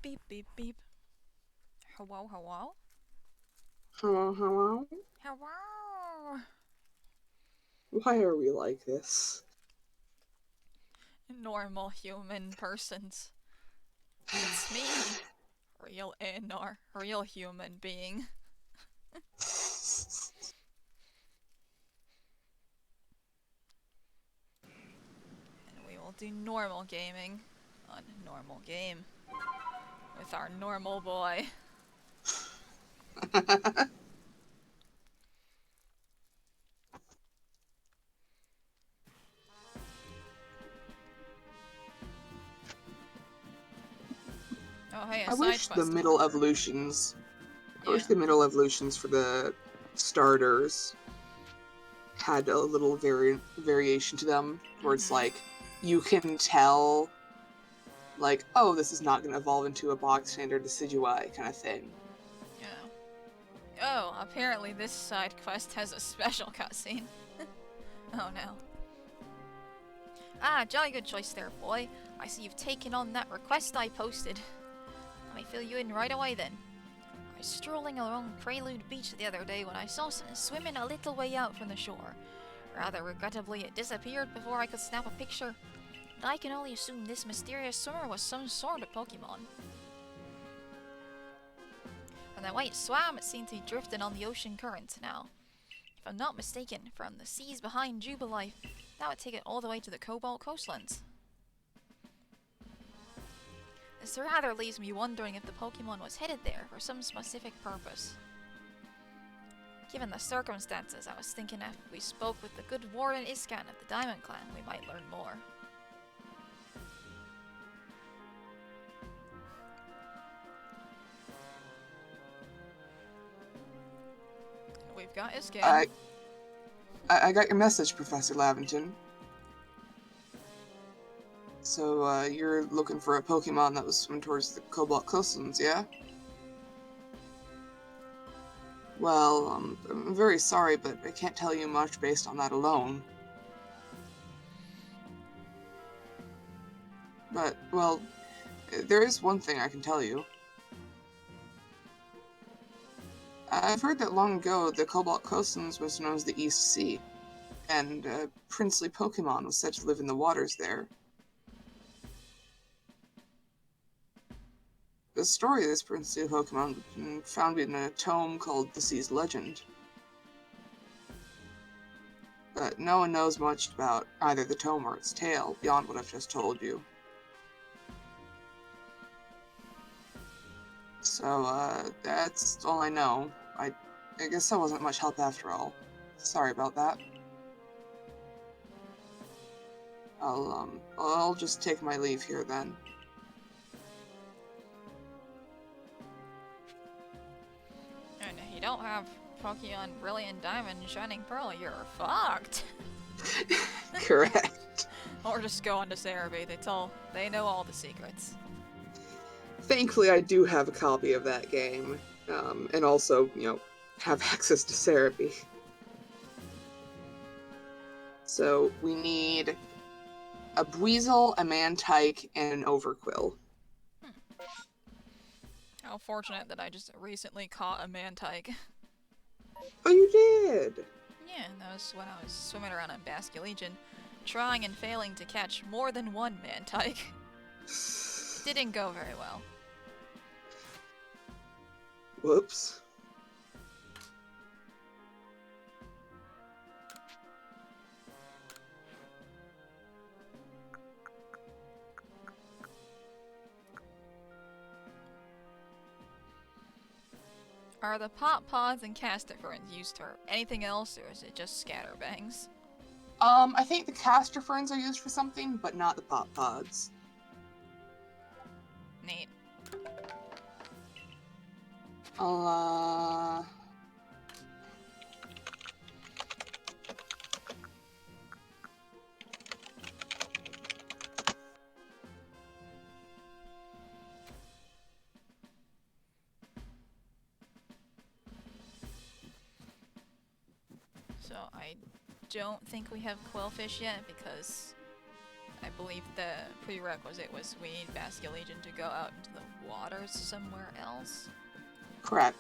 Beep, beep, beep. Hello, hello? Hello, hello. Hello! Why are we like this? Normal human persons. It's me. Real aenor. Real human being. And we will do normal gaming on normal game. With our normal boy. Oh hey, a I side wish the quest middle marker. evolutions. I wish Yeah. the middle evolutions for the starters had a little variation to them, where it's Mm-hmm. like you can tell, like, oh, this is not going to evolve into a bog standard Decidueye kind of thing. Yeah. Oh, apparently this side quest has a special cutscene. Oh no. Ah, jolly good choice there, boy. I see you've taken on that request I posted. Let me fill you in right away then. I was strolling along Prelude Beach the other day when I saw something swimming a little way out from the shore. Rather regrettably, it disappeared before I could snap a picture, but I can only assume this mysterious swimmer was some sort of Pokemon. From the way it swam, it seemed to be drifting on the ocean current now. If I'm not mistaken, from the seas behind Jubilife, that would take it all the way to the Cobalt coastlands. This rather leaves me wondering if the Pokemon was headed there for some specific purpose. Given the circumstances, I was thinking if we spoke with the good Warden Ingo of the Diamond Clan, we might learn more. We've got Iscan. I, I got your message, Professor Lavington. So, you're looking for a Pokemon that was swimming towards the Cobalt Coastlands, yeah? Well, I'm very sorry, but I can't tell you much based on that alone. But, well, there is one thing I can tell you. I've heard that long ago the Cobalt Coastlands was known as the East Sea, and a princely Pokemon was said to live in the waters there. The story of this princely Pokemon has been found in a tome called The Sea's Legend. But no one knows much about either the tome or its tale beyond what I've just told you. So, that's all I know. I guess that wasn't much help after all. Sorry about that. I'll just take my leave here then. And if you don't have Pokemon Brilliant Diamond and Shining Pearl, you're fucked. Correct. Or just go on to Cerebi. They know all the secrets. Thankfully, I do have a copy of that game, and also, have access to Cerebi. So we need a Buizel, a Mantike, and an Overquill. Hmm. How fortunate that I just recently caught a Mantike. Oh, you did! Yeah, that was when I was swimming around in Basculegion, trying and failing to catch more than one Mantike. Didn't go very well. Whoops. Are the pop pods and castiferns used for anything else, or is it just scatterbangs? I think the Caster Ferns are used for something, but not the Pop Pods. Neat. I'll, So I don't think we have Quillfish yet because I believe the prerequisite was we need Basculegion to go out into the waters somewhere else. Correct.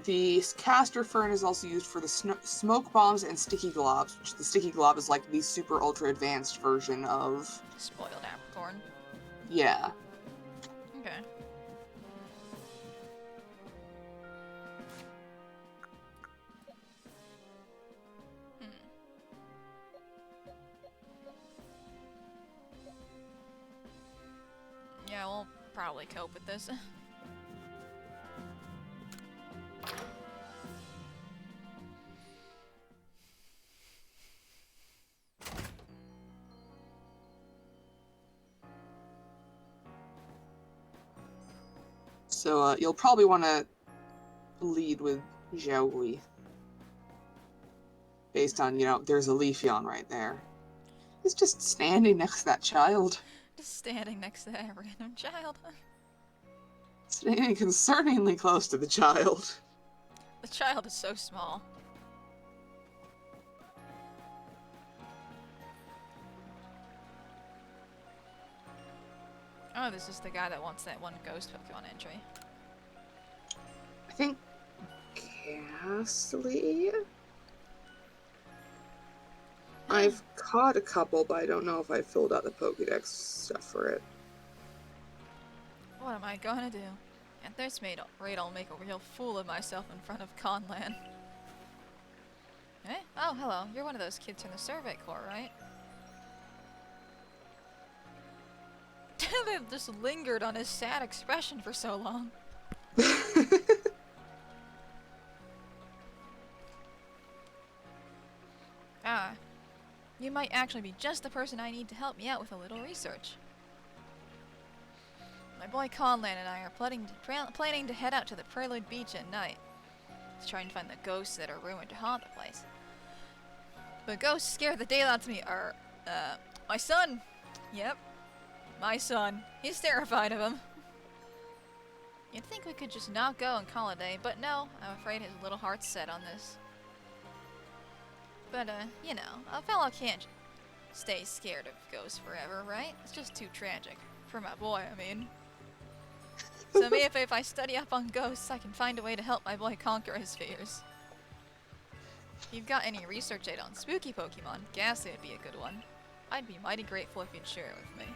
The caster fern is also used for the smoke bombs and sticky globs, which the sticky glob is like the super ultra advanced version of... Spoiled apricorn. Yeah. Okay. Yeah, we'll probably cope with this. So you'll probably want to lead with Xiaohui. Based on, there's a Leafeon right there. He's just standing next to that child. Just standing next to that random child. Standing concerningly close to the child. The child is so small. Oh, this is the guy that wants that one ghost Pokemon entry. I think... Ghastly? I've caught a couple, but I don't know if I filled out the Pokédex stuff for it. What am I gonna do? At this rate, I'll make a real fool of myself in front of Conlan. Eh? Oh, hello. You're one of those kids from the Survey Corps, right? They've just lingered on his sad expression for so long. Ah. You might actually be just the person I need to help me out with a little research. My boy Conlan and I are planning to head out to the Prelude Beach at night to try and find the ghosts that are rumored to haunt the place. The ghosts scare the daylight out of me. My son! Yep. My son. He's terrified of him. You'd think we could just not go and call it a day, but no, I'm afraid his little heart's set on this. But, a fellow can't stay scared of ghosts forever, right? It's just too tragic. For my boy, I mean. So maybe if I study up on ghosts, I can find a way to help my boy conquer his fears. If you've got any research data on spooky Pokemon, Ghastly would be a good one. I'd be mighty grateful if you'd share it with me.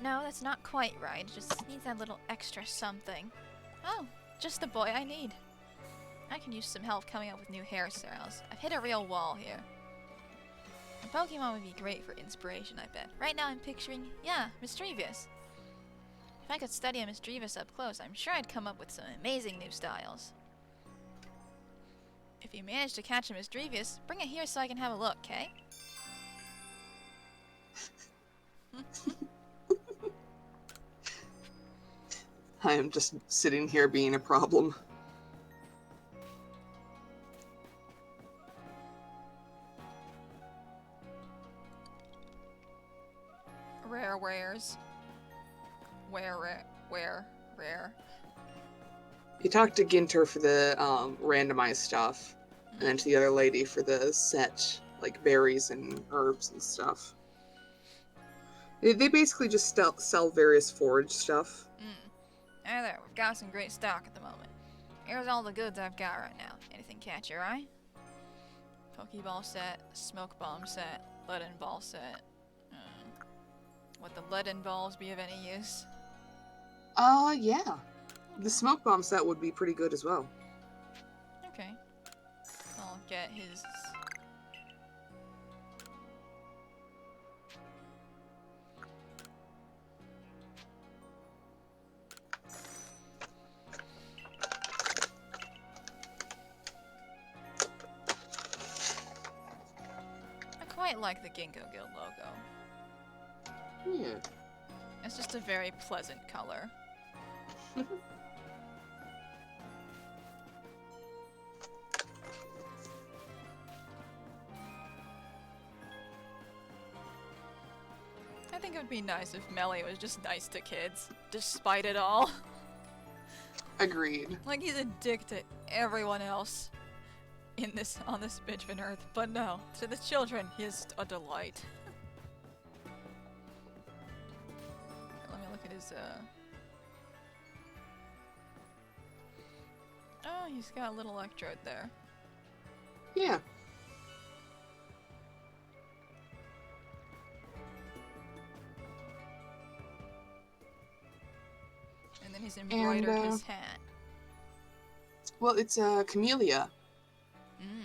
No, that's not quite right. It just needs that little extra something. Oh, just the boy I need. I can use some help coming up with new hairstyles. I've hit a real wall here. A Pokemon would be great for inspiration, I bet. Right now I'm picturing, Misdreavus. If I could study a Misdreavus up close, I'm sure I'd come up with some amazing new styles. If you manage to catch a Misdreavus, bring it here so I can have a look, okay? I am just sitting here being a problem. Rare wares. Rare. You talked to Ginter for the randomized stuff, and then to the other lady for the set, like berries and herbs and stuff. They basically just sell various forage stuff. Hey there, we've got some great stock at the moment. Here's all the goods I've got right now. Anything catch your eye? Pokeball set, smoke bomb set, lead and ball set. Would the lead and balls be of any use? Yeah. The smoke bomb set would be pretty good as well. Okay. I'll get his... I quite like the Ginkgo Guild logo. Yeah. It's just a very pleasant color. think it would be nice if Melly was just nice to kids, despite it all. Agreed. Like, he's a dick to everyone else on this bitch of an earth, but no, to the children, he is a delight. Let me look at his, Oh, he's got a little electrode there. Yeah. And then he's embroidered his hat. Well, it's camellia. Mm.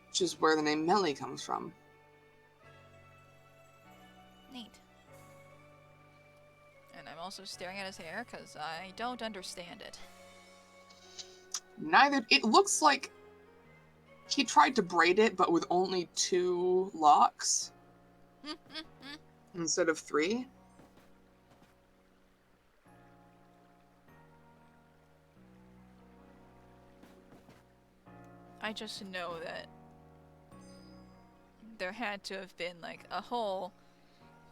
Which is where the name Melly comes from. Neat. And I'm also staring at his hair because I don't understand it. Neither. It looks like he tried to braid it, but with only 2 locks instead of 3. I just know that there had to have been like a whole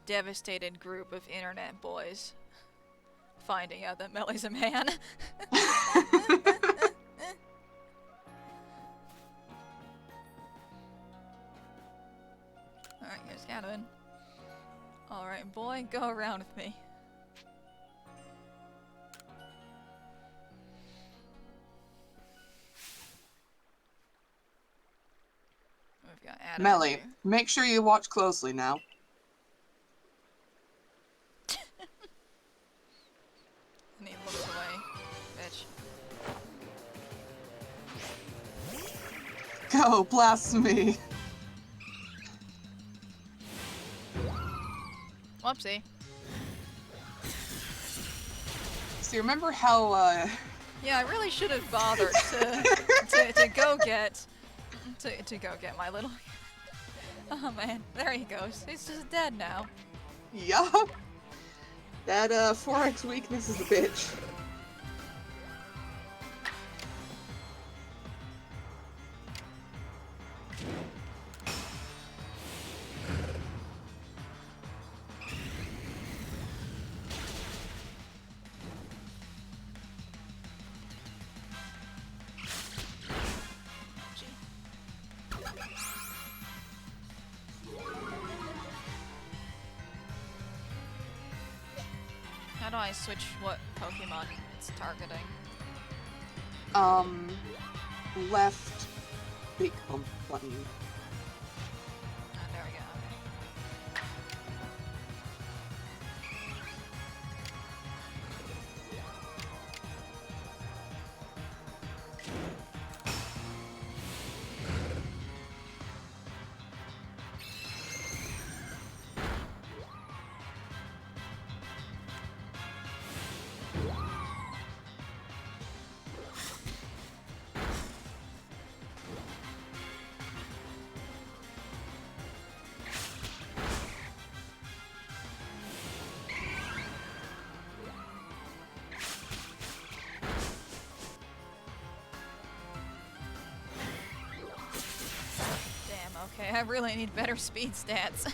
devastated group of internet boys finding out that Melly's a man. Alright, here's Gadwin. Alright, boy, go around with me. We've got Adam. Melly, make sure you watch closely now. And he looks away. Bitch. Go, blasphemy! Whoopsie. So you remember how, Yeah, I really should have bothered to go get my little. Oh man, there he goes. He's just dead now. Yup! That, 4x weakness is a bitch. How do I switch what Pokemon it's targeting? Left big bump button. Ah, there we go. Okay, I really need better speed stats.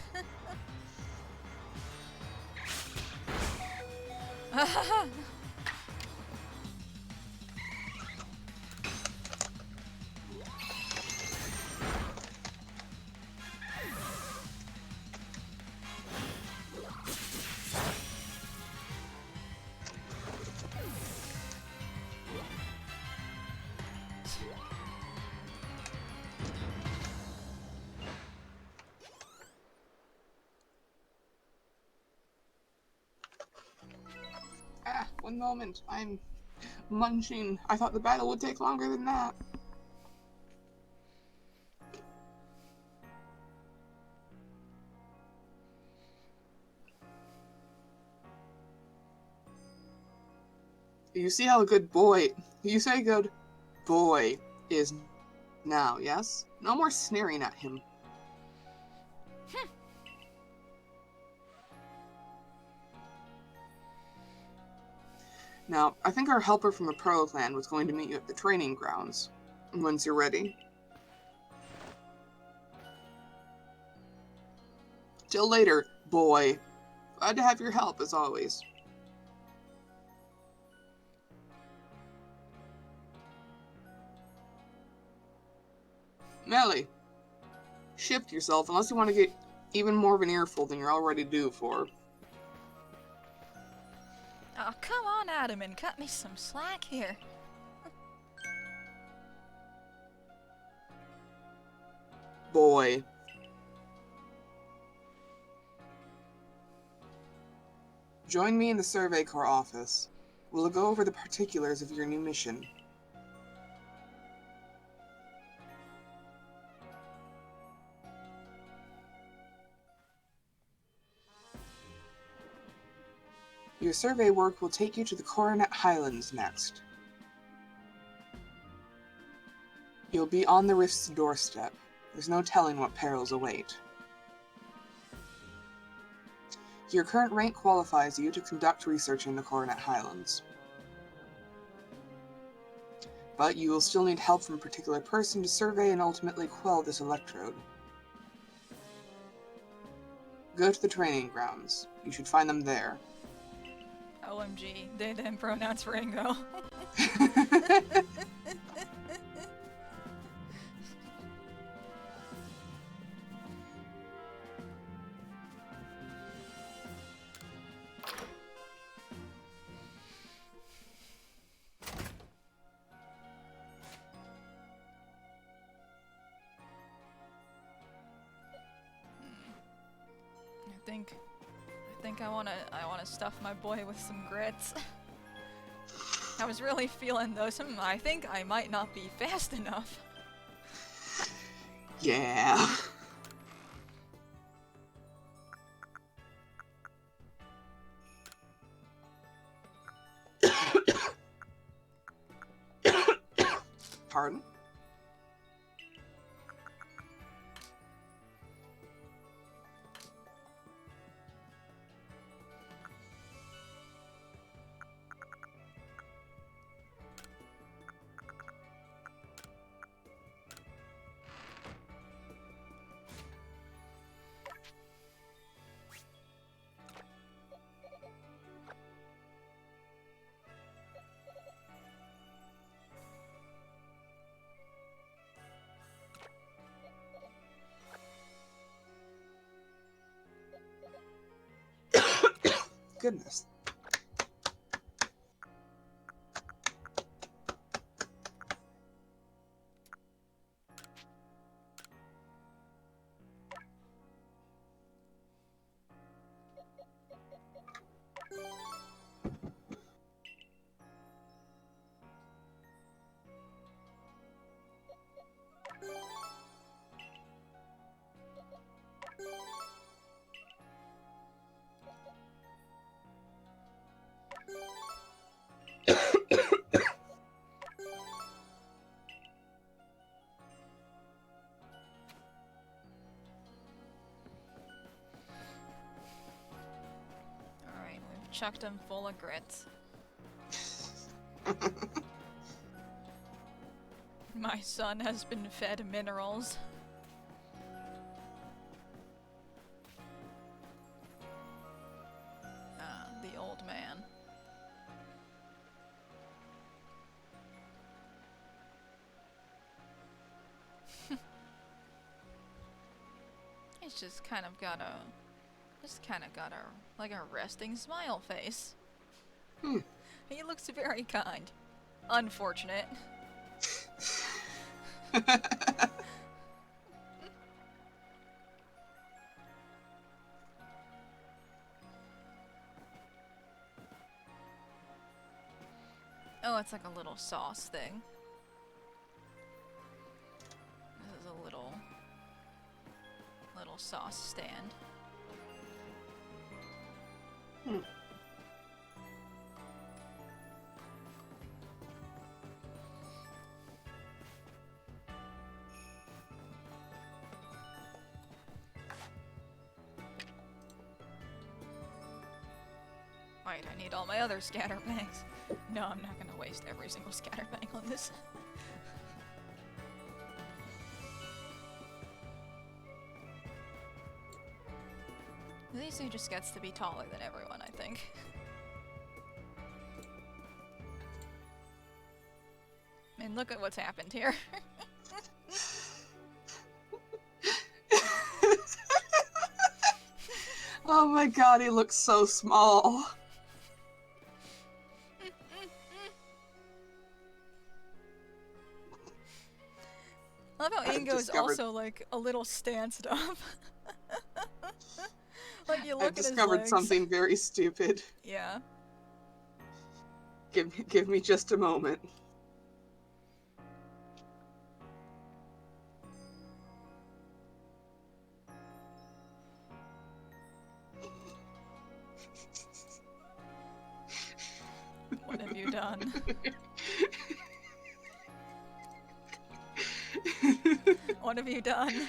One moment. I'm munching. I thought the battle would take longer than that. You see how good boy... You say good boy is now, yes? No more sneering at him. Now, I think our helper from the Pro Clan was going to meet you at the training grounds, once you're ready. Till later, boy. Glad to have your help, as always. Melly, shift yourself unless you want to get even more of an earful than you're already due for. Oh, come on, Adam, and cut me some slack here. Boy. Join me in the Survey Corps office. We'll go over the particulars of your new mission. Your survey work will take you to the Coronet Highlands next. You'll be on the Rift's doorstep. There's no telling what perils await. Your current rank qualifies you to conduct research in the Coronet Highlands. But you will still need help from a particular person to survey and ultimately quell this electrode. Go to the training grounds. You should find them there. OMG, they them pronouns for Ingo. I think I wanna stuff my boy with some grits. I was really feeling those. I think I might not be fast enough. Yeah. Pardon? Goodness. Alright, we've chucked him full of grits. My son has been fed minerals. The old man. He's just kind of got a like a resting smile face. He looks very kind. Unfortunate. Oh, it's like a little sauce thing. This is a little sauce stand. Wait, I need all my other scatterbangs. No, I'm not gonna waste every single scatterbang on this. Lisu just gets to be taller than everyone, I think. I mean, look at what's happened here. Oh my god, he looks so small. I love how Ingo's also, like, a little stanced up. Like, you look I've at his discovered legs. something very stupid. Yeah. Give me just a moment. What have you done? What have you done?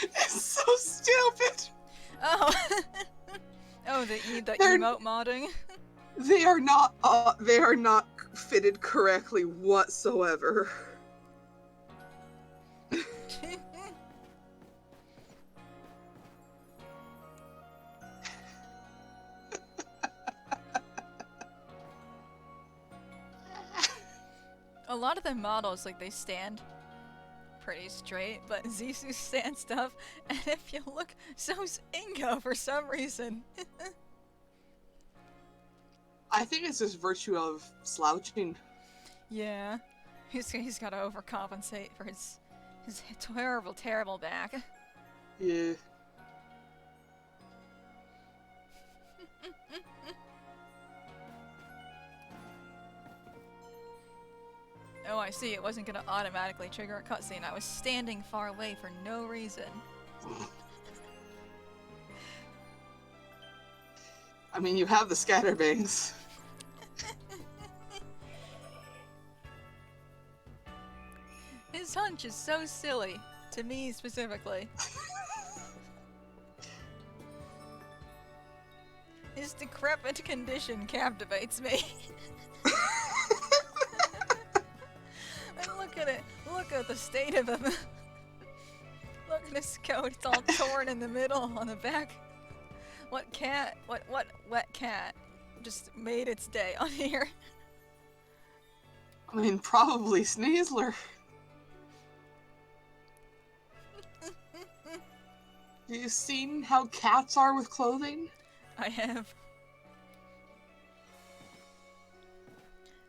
It's so stupid. Oh. Oh, the emote modding. They are not fitted correctly whatsoever. A lot of the models, like, they stand pretty straight, but Zisu stands up, and if you look, so's Ingo for some reason. I think it's just virtue of slouching. Yeah. He's gotta overcompensate for his terrible, terrible back. Yeah. Oh, I see. It wasn't gonna automatically trigger a cutscene. I was standing far away for no reason. I mean, you have the scatterbangs. His hunch is so silly. To me, specifically. His decrepit condition captivates me. And look at it. Look at the state of him. Look at his coat. It's all torn in the middle on the back. What wet cat just made its day on here? I mean, probably Sneasler. Have you seen how cats are with clothing? I have.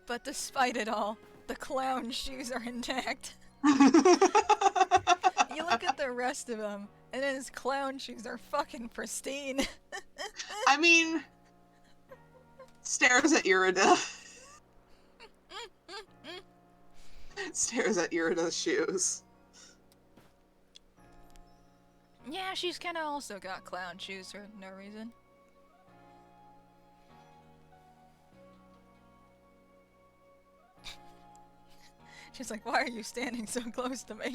But despite it all, the clown shoes are intact. You look at the rest of him, and then his clown shoes are fucking pristine. I mean, stares at Irida. Stares at Irida's shoes. Yeah, she's kinda also got clown shoes for no reason. She's like, why are you standing so close to me?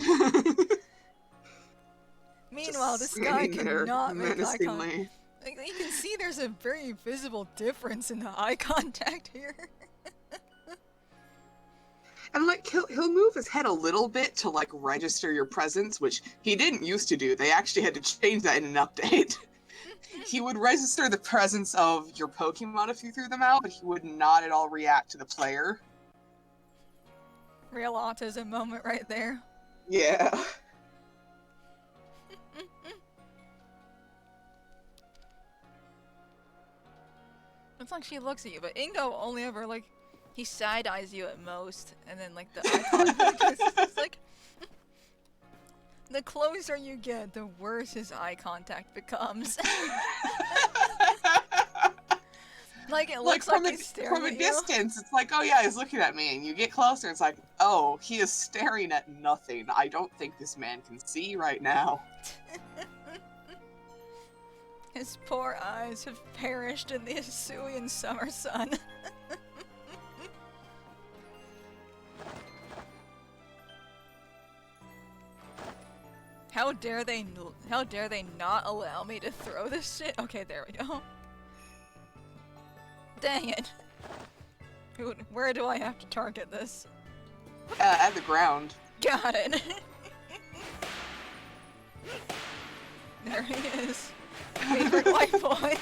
Meanwhile, this guy cannot make eye contact. Like, you can see there's a very visible difference in the eye contact here. And like, he'll move his head a little bit to like register your presence, which he didn't used to do. They actually had to change that in an update. He would register the presence of your Pokemon if you threw them out, but he would not at all react to the player. Real autism moment right there. Yeah. It's like she looks at you, but Ingo only ever, like, he side-eyes you at most, and then, like, the eye contact is like... The closer you get, the worse his eye contact becomes. Like, it looks like he's staring from a at you. distance, it's like, oh yeah, he's looking at me, and you get closer, it's like, oh, he is staring at nothing. I don't think this man can see right now. His poor eyes have perished in the Hisuian summer sun. How dare they not allow me to throw this shit? Okay, there we go. Dang it. Where do I have to target this? At the ground. Got it. There he is. Favorite white boy.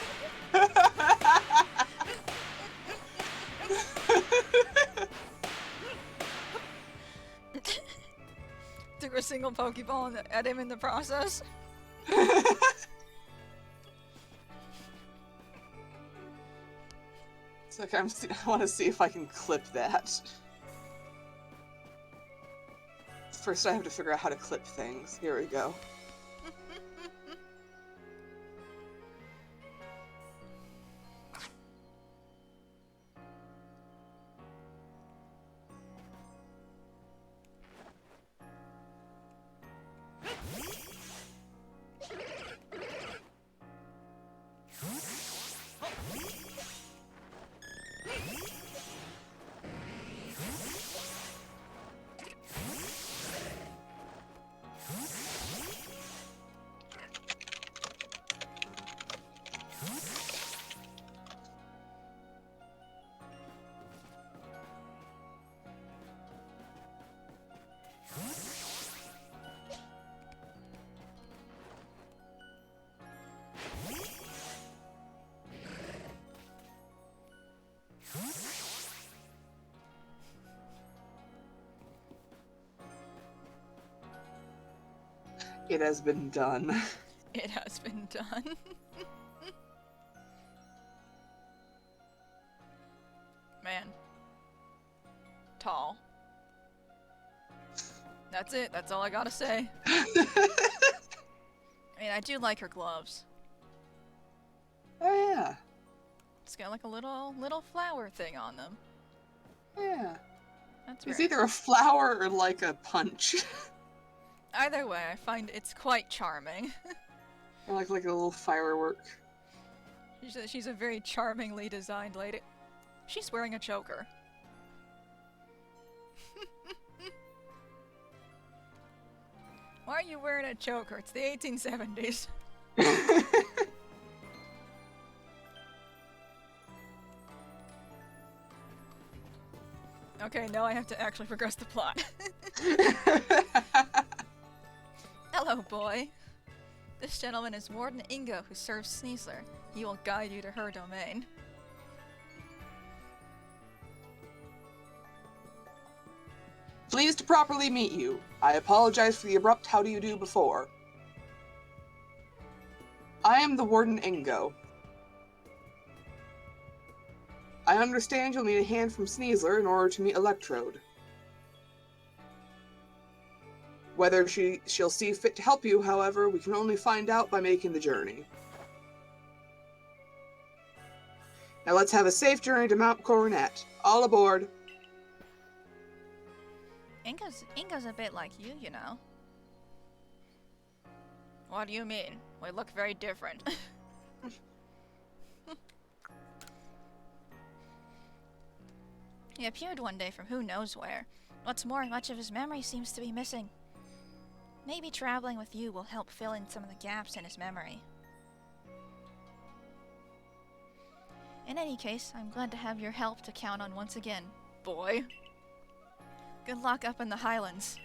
Threw a single Pokeball at him in the process. It's like I want to see if I can clip that. First, I have to figure out how to clip things. Here we go. It has been done. It has been done. Man. Tall. That's it. That's all I gotta say. I mean, I do like her gloves. Oh yeah. It's got like a little flower thing on them. Yeah. That's It's right. either a flower or like a punch. Either way, I find it's quite charming. Or like a little firework. She's a very charmingly designed lady. She's wearing a choker. Why are you wearing a choker? It's the 1870s. Okay, now I have to actually progress the plot. Hello, boy. This gentleman is Warden Ingo, who serves Sneasler. He will guide you to her domain. Pleased to properly meet you. I apologize for the abrupt how do you do before. I am the Warden Ingo. I understand you'll need a hand from Sneasler in order to meet Electrode. Whether she'll see fit to help you, however, we can only find out by making the journey. Now let's have a safe journey to Mount Coronet. All aboard. Ingo's a bit like you know. What do you mean? We look very different. He appeared one day from who knows where. What's more, much of his memory seems to be missing. Maybe traveling with you will help fill in some of the gaps in his memory. In any case, I'm glad to have your help to count on once again, boy. Good luck up in the Highlands.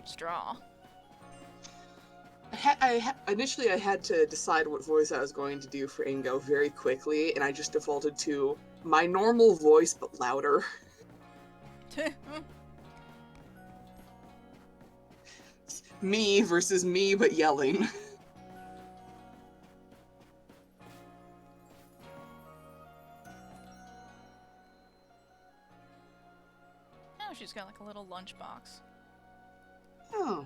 Straw. Initially, I had to decide what voice I was going to do for Ingo very quickly, and I just defaulted to my normal voice, but louder. Me versus me, but yelling. Oh, she's got like a little lunchbox. Oh.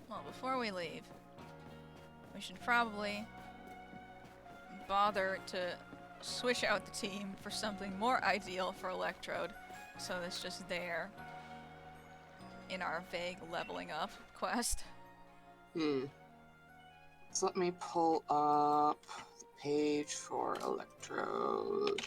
Well, before we leave, we should probably bother to switch out the team for something more ideal for Electrode, so it's just there in our vague leveling up quest. So let me pull up the page for Electrode.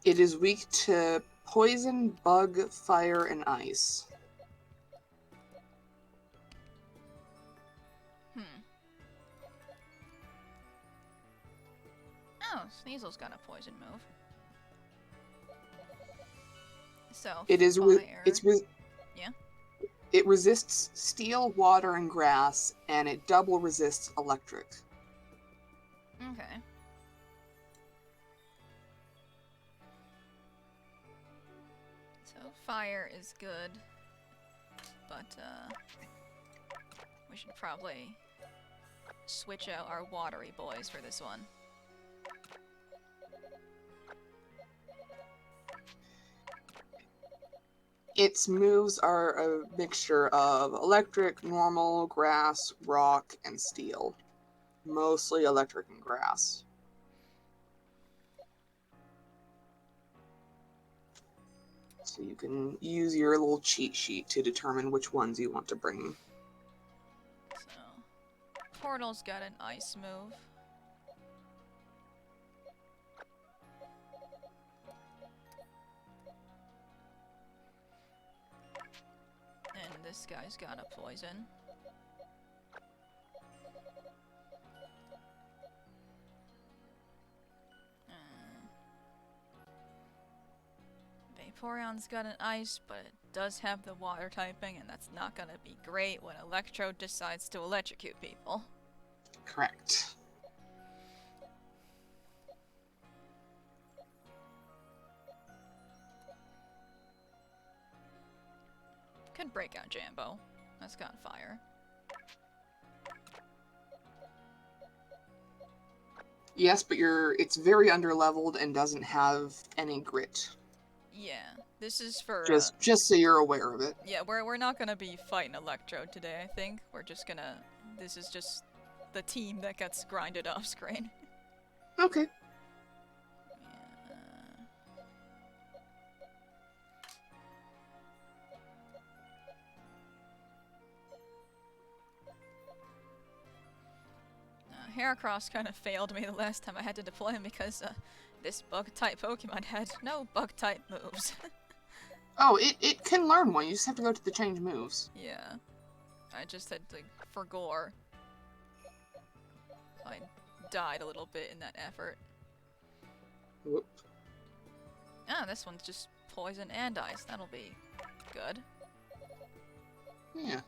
It is weak to poison, bug, fire, and ice. Oh, Sneasel's got a poison move. So, It is fire. Yeah? It resists steel, water, and grass, and it double resists electric. Okay. So, fire is good. But, we should probably switch out our watery boys for this one. Its moves are a mixture of electric, normal, grass, rock, and steel. Mostly electric and grass. So you can use your little cheat sheet to determine which ones you want to bring. So, Portal's got an ice move. And this guy's got a poison. Vaporeon's got an ice, but it does have the water typing, and that's not gonna be great when Electro decides to electrocute people. Correct. Could break out Jambo. That's got fire. Yes, but it's very underleveled and doesn't have any grit. Yeah, this is for just so you're aware of it. Yeah, we're not gonna be fighting Electro today. I think we're just gonna. This is just the team that gets grinded off screen. Okay. Heracross kind of failed me the last time I had to deploy him because this bug-type Pokemon had no bug-type moves. Oh, it can learn one. You just have to go to the change moves. Yeah. I just had to, for gore. I died a little bit in that effort. Whoop. Ah, this one's just poison and ice. That'll be good. Yeah.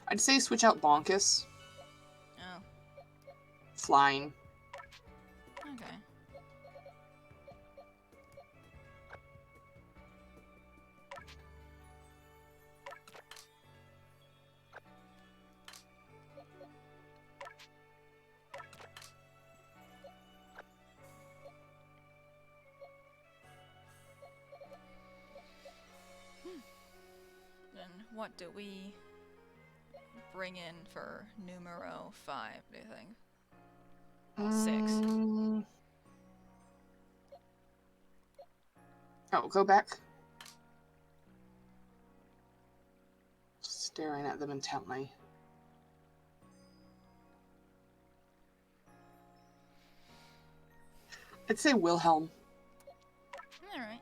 I'd say switch out Bonkus. Oh. Flying. Okay. Then what do we bring in for numero 5, do you think? Well, 6. Oh, go back. Staring at them intently. I'd say Wilhelm. Alright.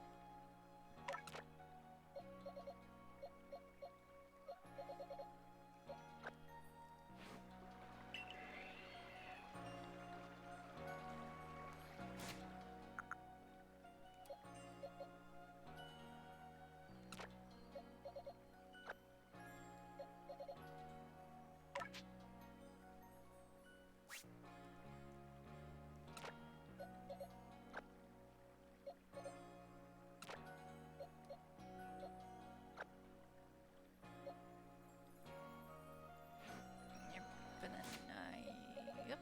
Yep, and then yep.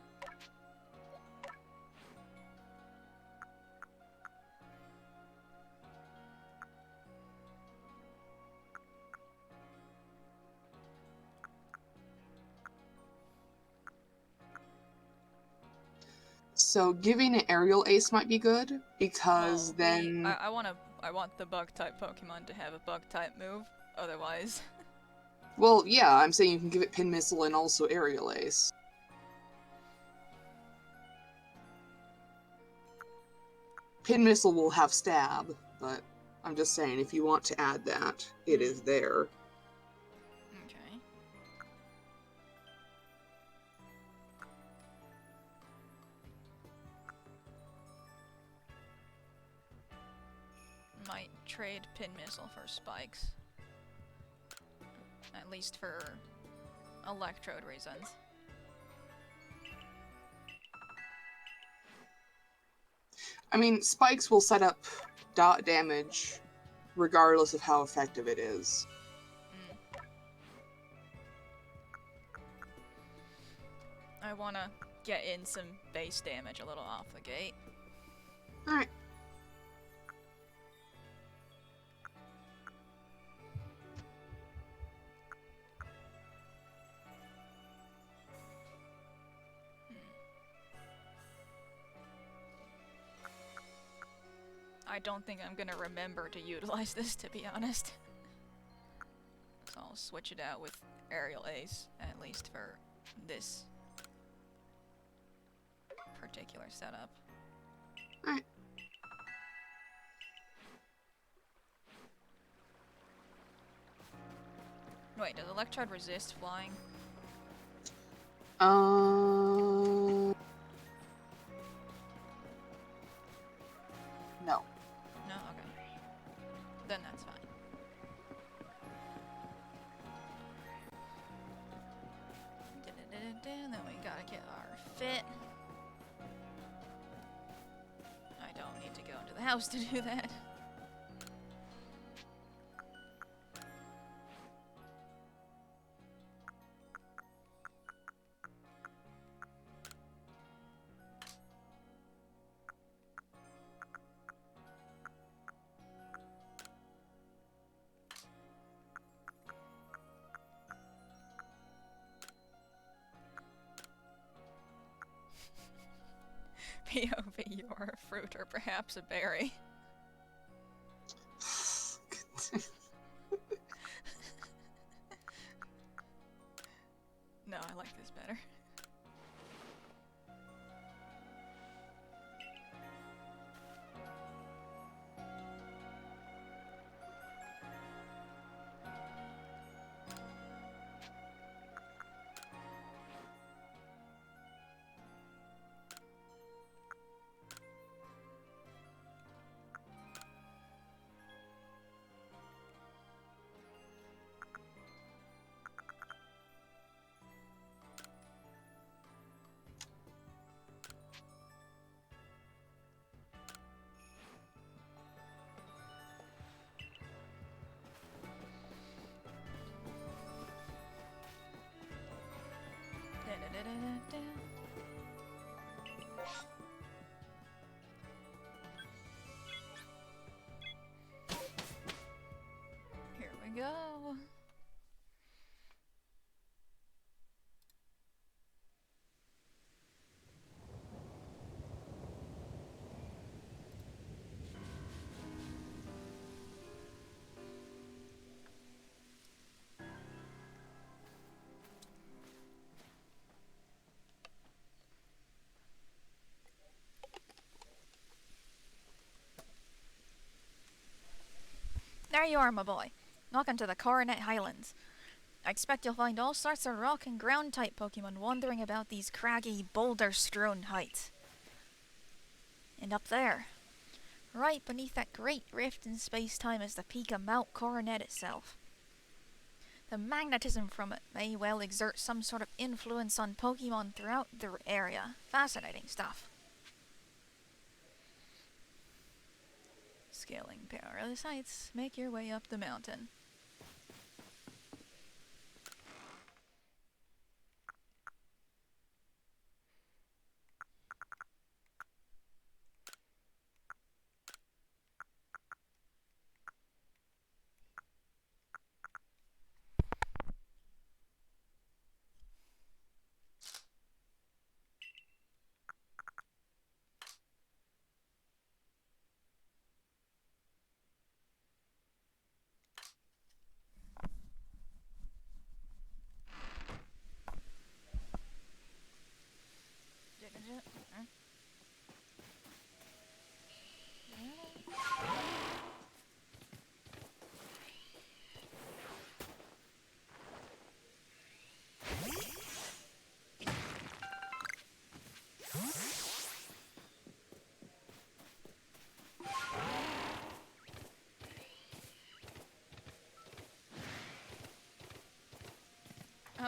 So giving an aerial ace might be good, because then... I want the bug-type Pokemon to have a bug-type move, otherwise... Well, yeah, I'm saying you can give it Pin Missile and also aerial ace. Pin missile will have stab, but I'm just saying, if you want to add that, it is there. Okay. Might trade pin missile for spikes. At least for electrode reasons. I mean, spikes will set up dot damage regardless of how effective it is. I want to get in some base damage a little off the gate. Alright. I don't think I'm gonna remember to utilize this, to be honest. So I'll switch it out with aerial ace, at least for this particular setup. Alright. Wait, does electrode resist flying? No. No? Okay. Then that's fine. Then we gotta get our fit. I don't need to go into the house to do that. POV, you're a fruit or perhaps a berry. No, I like this better. Here we go. There you are, my boy. Welcome to the Coronet Highlands. I expect you'll find all sorts of rock and ground type Pokemon wandering about these craggy, boulder-strewn heights. And up there, right beneath that great rift in space-time, is the peak of Mount Coronet itself. The magnetism from it may well exert some sort of influence on Pokemon throughout the area. Fascinating stuff. Scaling perilous heights, make your way up the mountain.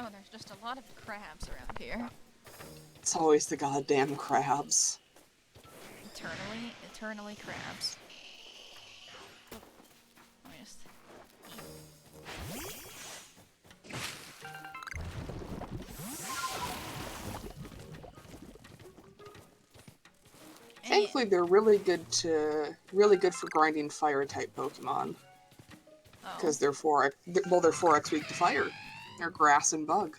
Oh, there's just a lot of crabs around here. It's always the goddamn crabs. Eternally crabs. Let me just... Thankfully, they're really good for grinding fire-type Pokemon. Because they're 4x weak to fire. They're grass and bug.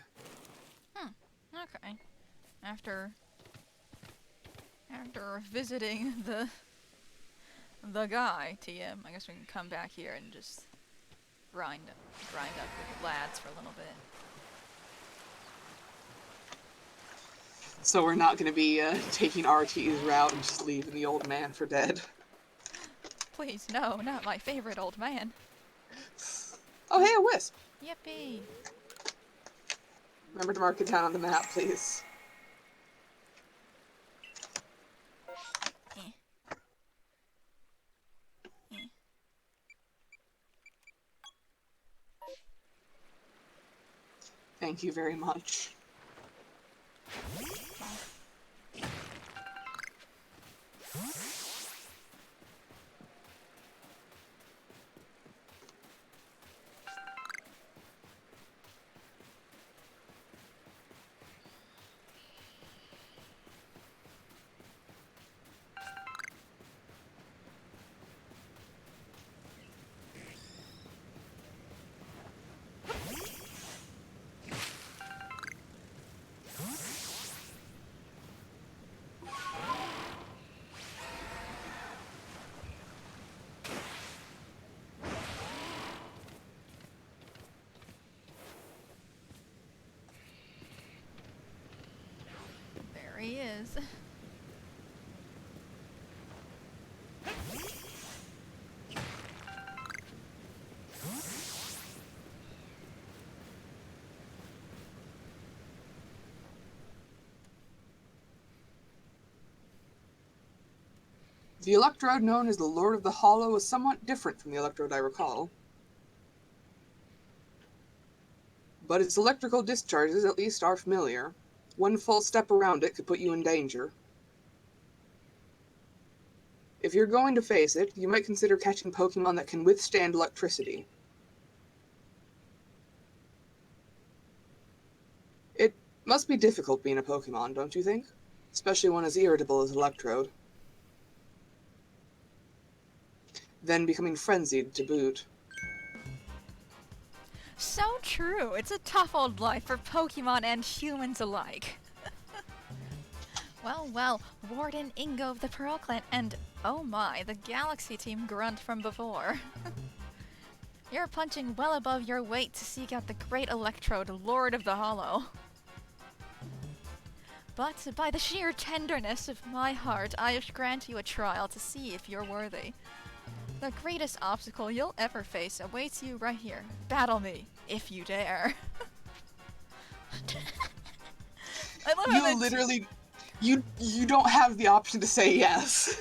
Okay. After visiting the guy, TM, I guess we can come back here and just grind up with the lads for a little bit. So we're not going to be taking RT's route and just leaving the old man for dead. Please, no, not my favorite old man. Oh, hey, a wisp. Yippee. Remember to mark it down on the map, please. Thank you very much. There he is. The electrode known as the Lord of the Hollow is somewhat different from the electrode I recall. But its electrical discharges at least are familiar. One false step around it could put you in danger. If you're going to face it, you might consider catching Pokemon that can withstand electricity. It must be difficult being a Pokemon, don't you think? Especially one as irritable as Electrode. Then becoming frenzied to boot. So true. It's a tough old life for Pokemon and humans alike. Well, Warden Ingo of the Pearl Clan and, oh my, the Galaxy Team grunt from before. You're punching well above your weight to seek out the great Electrode, Lord of the Hollow. But by the sheer tenderness of my heart, I grant you a trial to see if you're worthy. The greatest obstacle you'll ever face awaits you right here. Battle me, if you dare. I love how You literally... You don't have the option to say yes.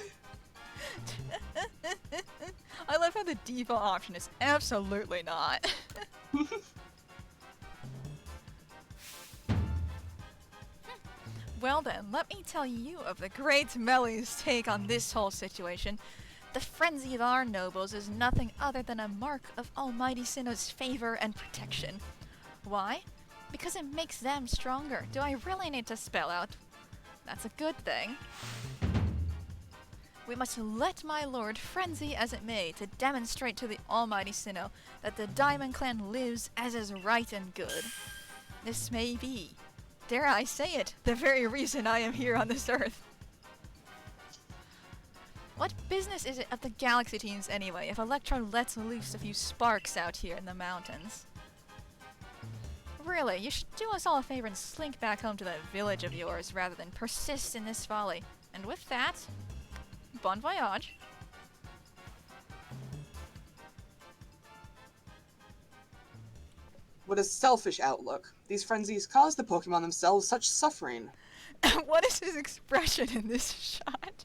I love how the default option is absolutely not. Well then, let me tell you of the great Melly's take on this whole situation. The frenzy of our nobles is nothing other than a mark of Almighty Sinnoh's favor and protection. Why? Because it makes them stronger. Do I really need to spell out? That's a good thing. We must let my lord frenzy as it may to demonstrate to the Almighty Sinnoh that the Diamond Clan lives as is right and good. This may be, dare I say it, the very reason I am here on this earth. What business is it of the Galaxy Teams anyway, if Electro lets loose a few sparks out here in the mountains? Really, you should do us all a favor and slink back home to that village of yours rather than persist in this folly. And with that, bon voyage. What a selfish outlook. These frenzies cause the Pokemon themselves such suffering. What is his expression in this shot?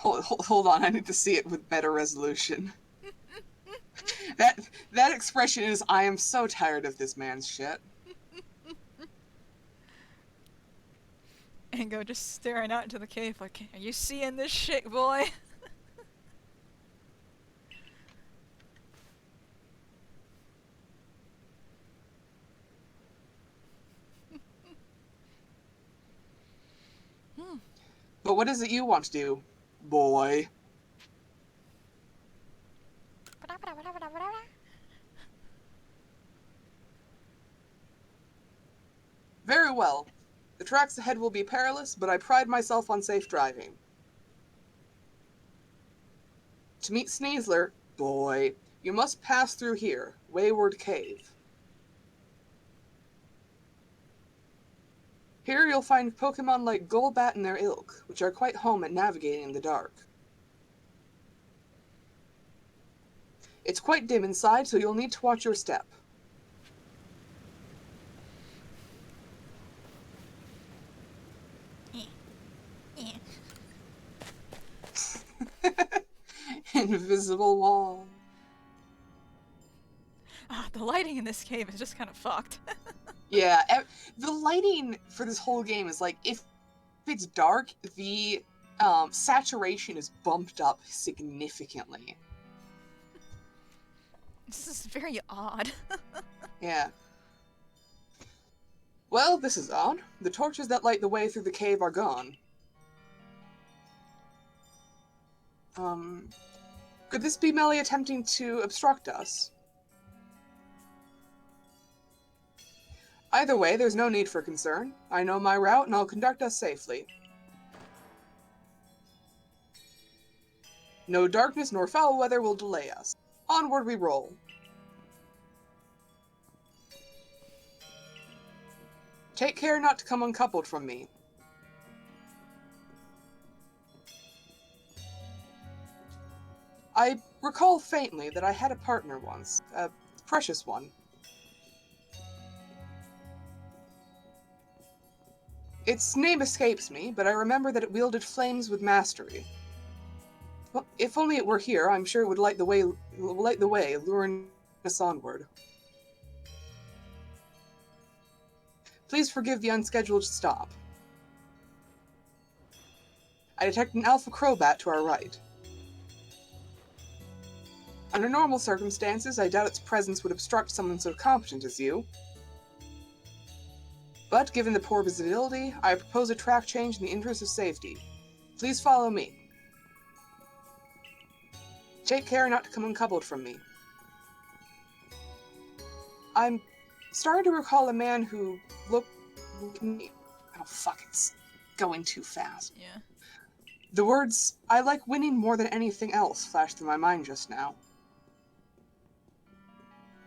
Hold on, I need to see it with better resolution. That expression is, I am so tired of this man's shit. Ingo just staring out into the cave like, are you seeing this shit, boy? But what is it you want to do, boy? Very well. The tracks ahead will be perilous, but I pride myself on safe driving. To meet Sneasler, boy, you must pass through here, Wayward Cave. Here you'll find Pokemon like Golbat and their ilk, which are quite home at navigating in the dark. It's quite dim inside, so you'll need to watch your step. Invisible wall. The lighting in this cave is just kind of fucked. Yeah, the lighting for this whole game is like, if it's dark, the saturation is bumped up significantly. This is very odd. Yeah. Well, this is odd. The torches that light the way through the cave are gone. Could this be Melly attempting to obstruct us? Either way, there's no need for concern. I know my route, and I'll conduct us safely. No darkness nor foul weather will delay us. Onward we roll. Take care not to come uncoupled from me. I recall faintly that I had a partner once, a precious one. Its name escapes me, but I remember that it wielded flames with mastery. Well, if only it were here, I'm sure it would light the way, luring us onward. Please forgive the unscheduled stop. I detect an alpha crobat to our right. Under normal circumstances, I doubt its presence would obstruct someone so competent as you. But given the poor visibility, I propose a track change in the interest of safety. Please follow me. Take care not to come uncoupled from me. I'm starting to recall a man who looked like me. Oh fuck, it's going too fast. Yeah. The words, "I like winning more than anything else," flashed through my mind just now.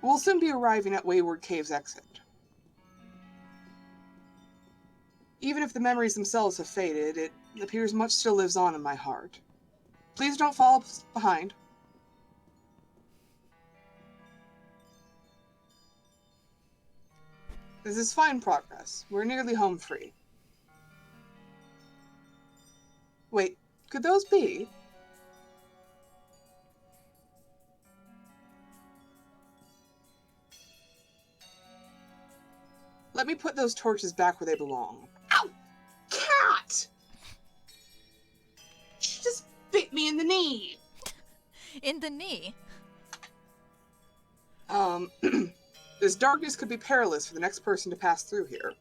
We'll soon be arriving at Wayward Cave's exit. Even if the memories themselves have faded, it appears much still lives on in my heart. Please don't fall behind. This is fine progress. We're nearly home free. Wait, could those be? Let me put those torches back where they belong. Ow! Cat! She just bit me in the knee! In the knee? This darkness could be perilous for the next person to pass through here.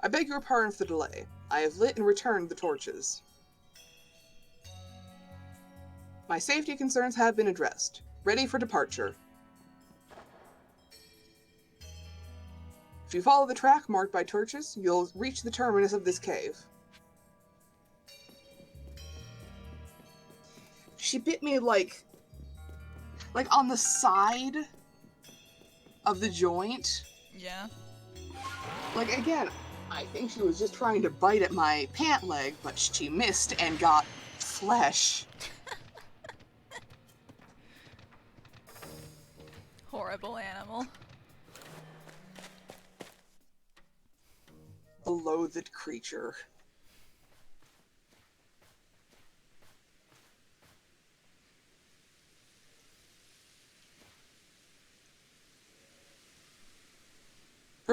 I beg your pardon for the delay. I have lit and returned the torches. My safety concerns have been addressed. Ready for departure. If you follow the track marked by torches, you'll reach the terminus of this cave. She bit me like on the side of the joint. Yeah. Like, again, I think she was just trying to bite at my pant leg, but she missed and got flesh. Horrible animal. A loathed creature.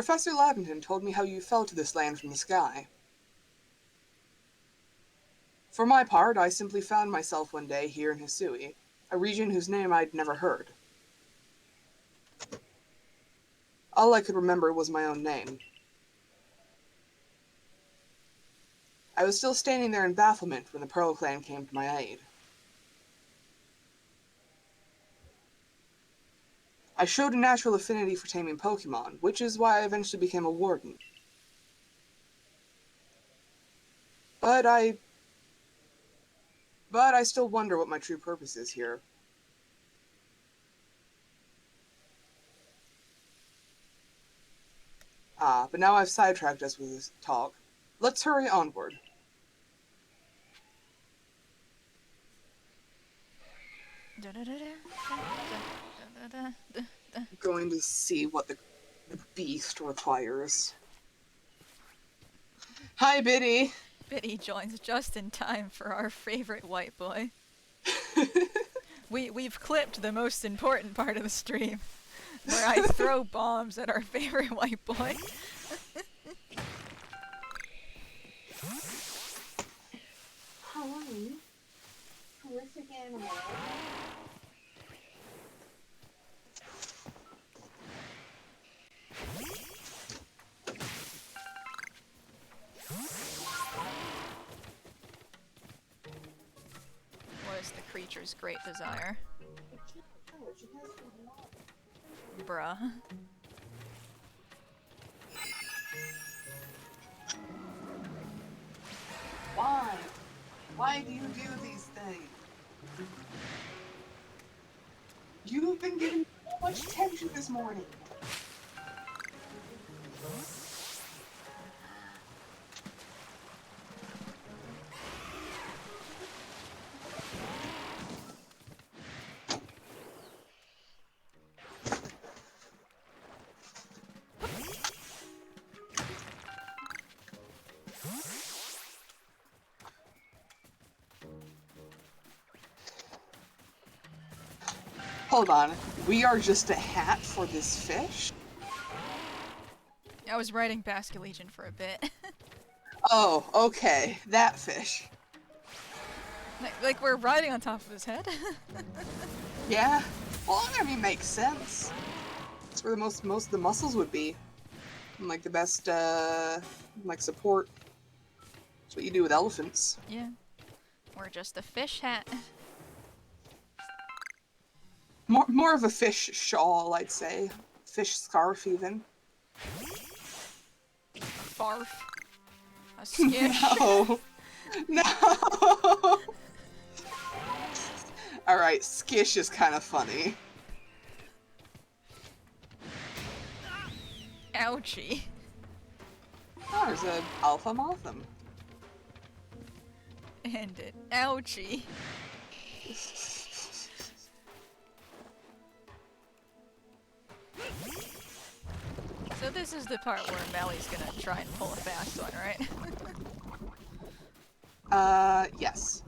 Professor Lavington told me how you fell to this land from the sky. For my part, I simply found myself one day here in Hisui, a region whose name I'd never heard. All I could remember was my own name. I was still standing there in bafflement when the Pearl Clan came to my aid. I showed a natural affinity for taming Pokemon, which is why I eventually became a warden. But I still wonder what my true purpose is here. But now I've sidetracked us with this talk. Let's hurry onward. I'm going to see what the beast requires. Hi, Biddy! Biddy joins just in time for our favorite white boy. We've clipped the most important part of the stream, where I throw bombs at our favorite white boy. Hi. Horrific animal. What is the creature's great desire? Bruh. Why? Why do you do these things? You've been giving so much attention this morning. Hold on, we are just a hat for this fish? I was riding Basque Legion for a bit. Oh, okay, that fish. Like we're riding on top of his head. Yeah, well, I mean, makes sense. That's where most of the muscles would be. And, like, the best, like, support. That's what you do with elephants. Yeah. We're just a fish hat. More of a fish shawl, I'd say. Fish scarf, even. A farf. A skish. No. No. Alright, skish is kind of funny. Ouchie. Oh, there's an alpha motham. And it. Ouchie. So this is the part where Melly's gonna try and pull a fast one, right? Yes.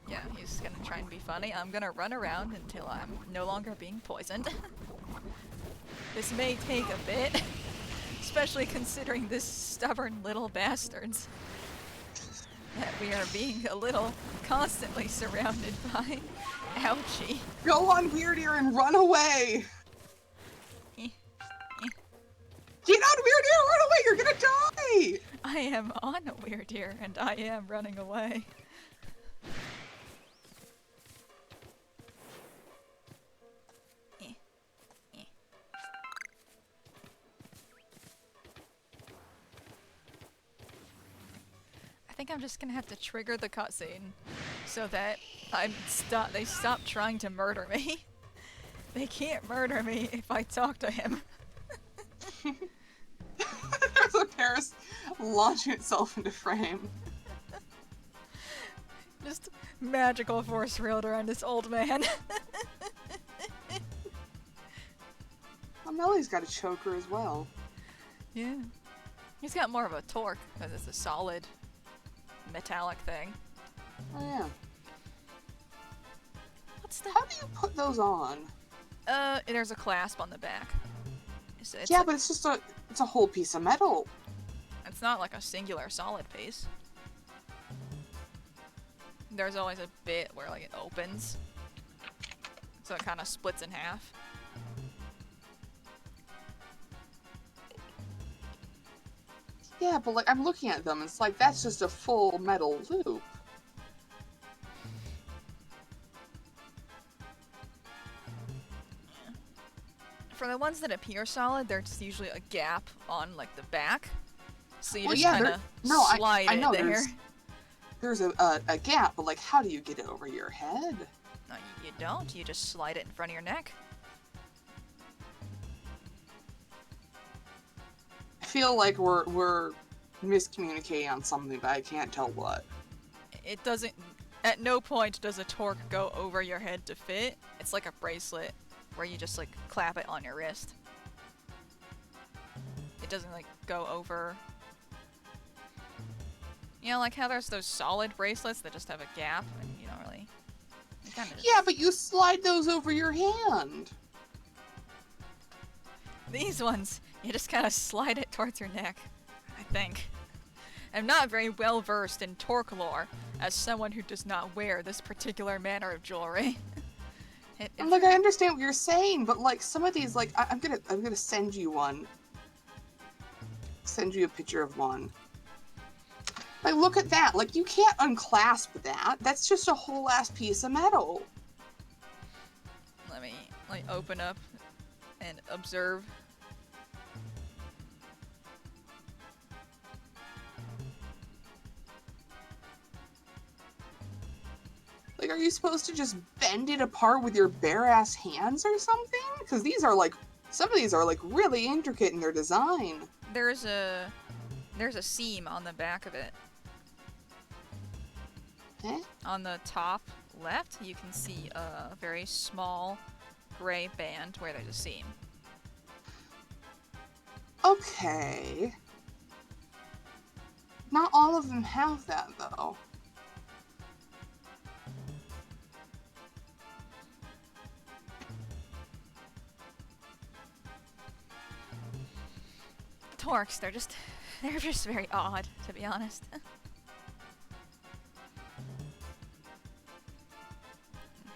Yeah, he's gonna try and be funny. I'm gonna run around until I'm no longer being poisoned. This may take a bit, especially considering this stubborn little bastards that we are being a little constantly surrounded by. Ouchie. Go on, Weird Ear, and run away! Eh, eh. Get on, Weird Ear, run away! You're gonna die! I am on a weird ear and I am running away. Eh, eh. I think I'm just gonna have to trigger the cutscene so that they stop trying to murder me. They can't murder me if I talk to him. There's a Paris launching itself into frame. Just magical force field around this old man. Well, Melly's got a choker as well. Yeah. He's got more of a torque because it's a solid metallic thing. Oh yeah. What's the... How do you put those on? There's a clasp on the back. It's Yeah, like- but it's just a It's a whole piece of metal. It's not like a singular solid piece. There's always a bit where like it opens, so it kind of splits in half. Yeah, but like I'm looking at them, it's like that's just a full metal loop. For the ones that appear solid, there's usually a gap on like the back, so you Well, just yeah, kind of slide I it know there. there's a gap, but like how do you get it over your head? No, you don't. You just slide it in front of your neck. I feel like we're miscommunicating on something, but I can't tell what. It doesn't. At no point does a torque go over your head to fit. It's like a bracelet where you just like clap it on your wrist. It doesn't like go over. You know, like how there's those solid bracelets that just have a gap and you don't really. Kind of Yeah, but you slide those over your hand. These ones, you just kind of slide it towards your neck, I think. I'm not very well versed in torque lore as someone who does not wear this particular manner of jewelry. And like I understand what you're saying, but like some of these, like I'm gonna send you one. Send you a picture of one. Like look at that. Like you can't unclasp that. That's just a whole ass piece of metal. Let me like open up and observe. Like, are you supposed to just bend it apart with your bare ass hands or something? Because these are like, some of these are like really intricate in their design. There's a seam on the back of it. Eh? On the top left, you can see a very small gray band where there's a seam. Okay. Not all of them have that though. Torques, they're just very odd, to be honest.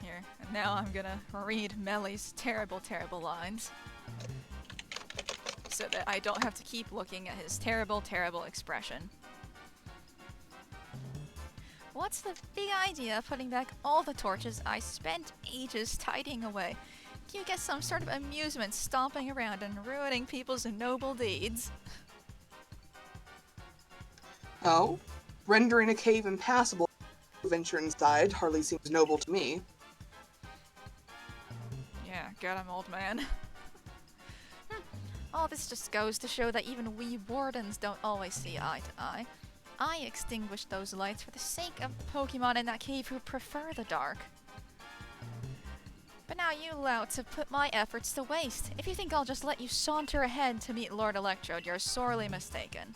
Here, and now I'm gonna read Melly's terrible lines. So that I don't have to keep looking at his terrible expression. What's the big idea of putting back all the torches I spent ages tidying away? Do you get some sort of amusement stomping around and ruining people's noble deeds? Oh? Rendering a cave impassable venture inside hardly seems noble to me. Yeah, get him, old man. All this just goes to show that even we wardens don't always see eye to eye. I extinguished those lights for the sake of Pokemon in that cave who prefer the dark. But now you allow to put my efforts to waste. If you think I'll just let you saunter ahead to meet Lord Electrode, you're sorely mistaken.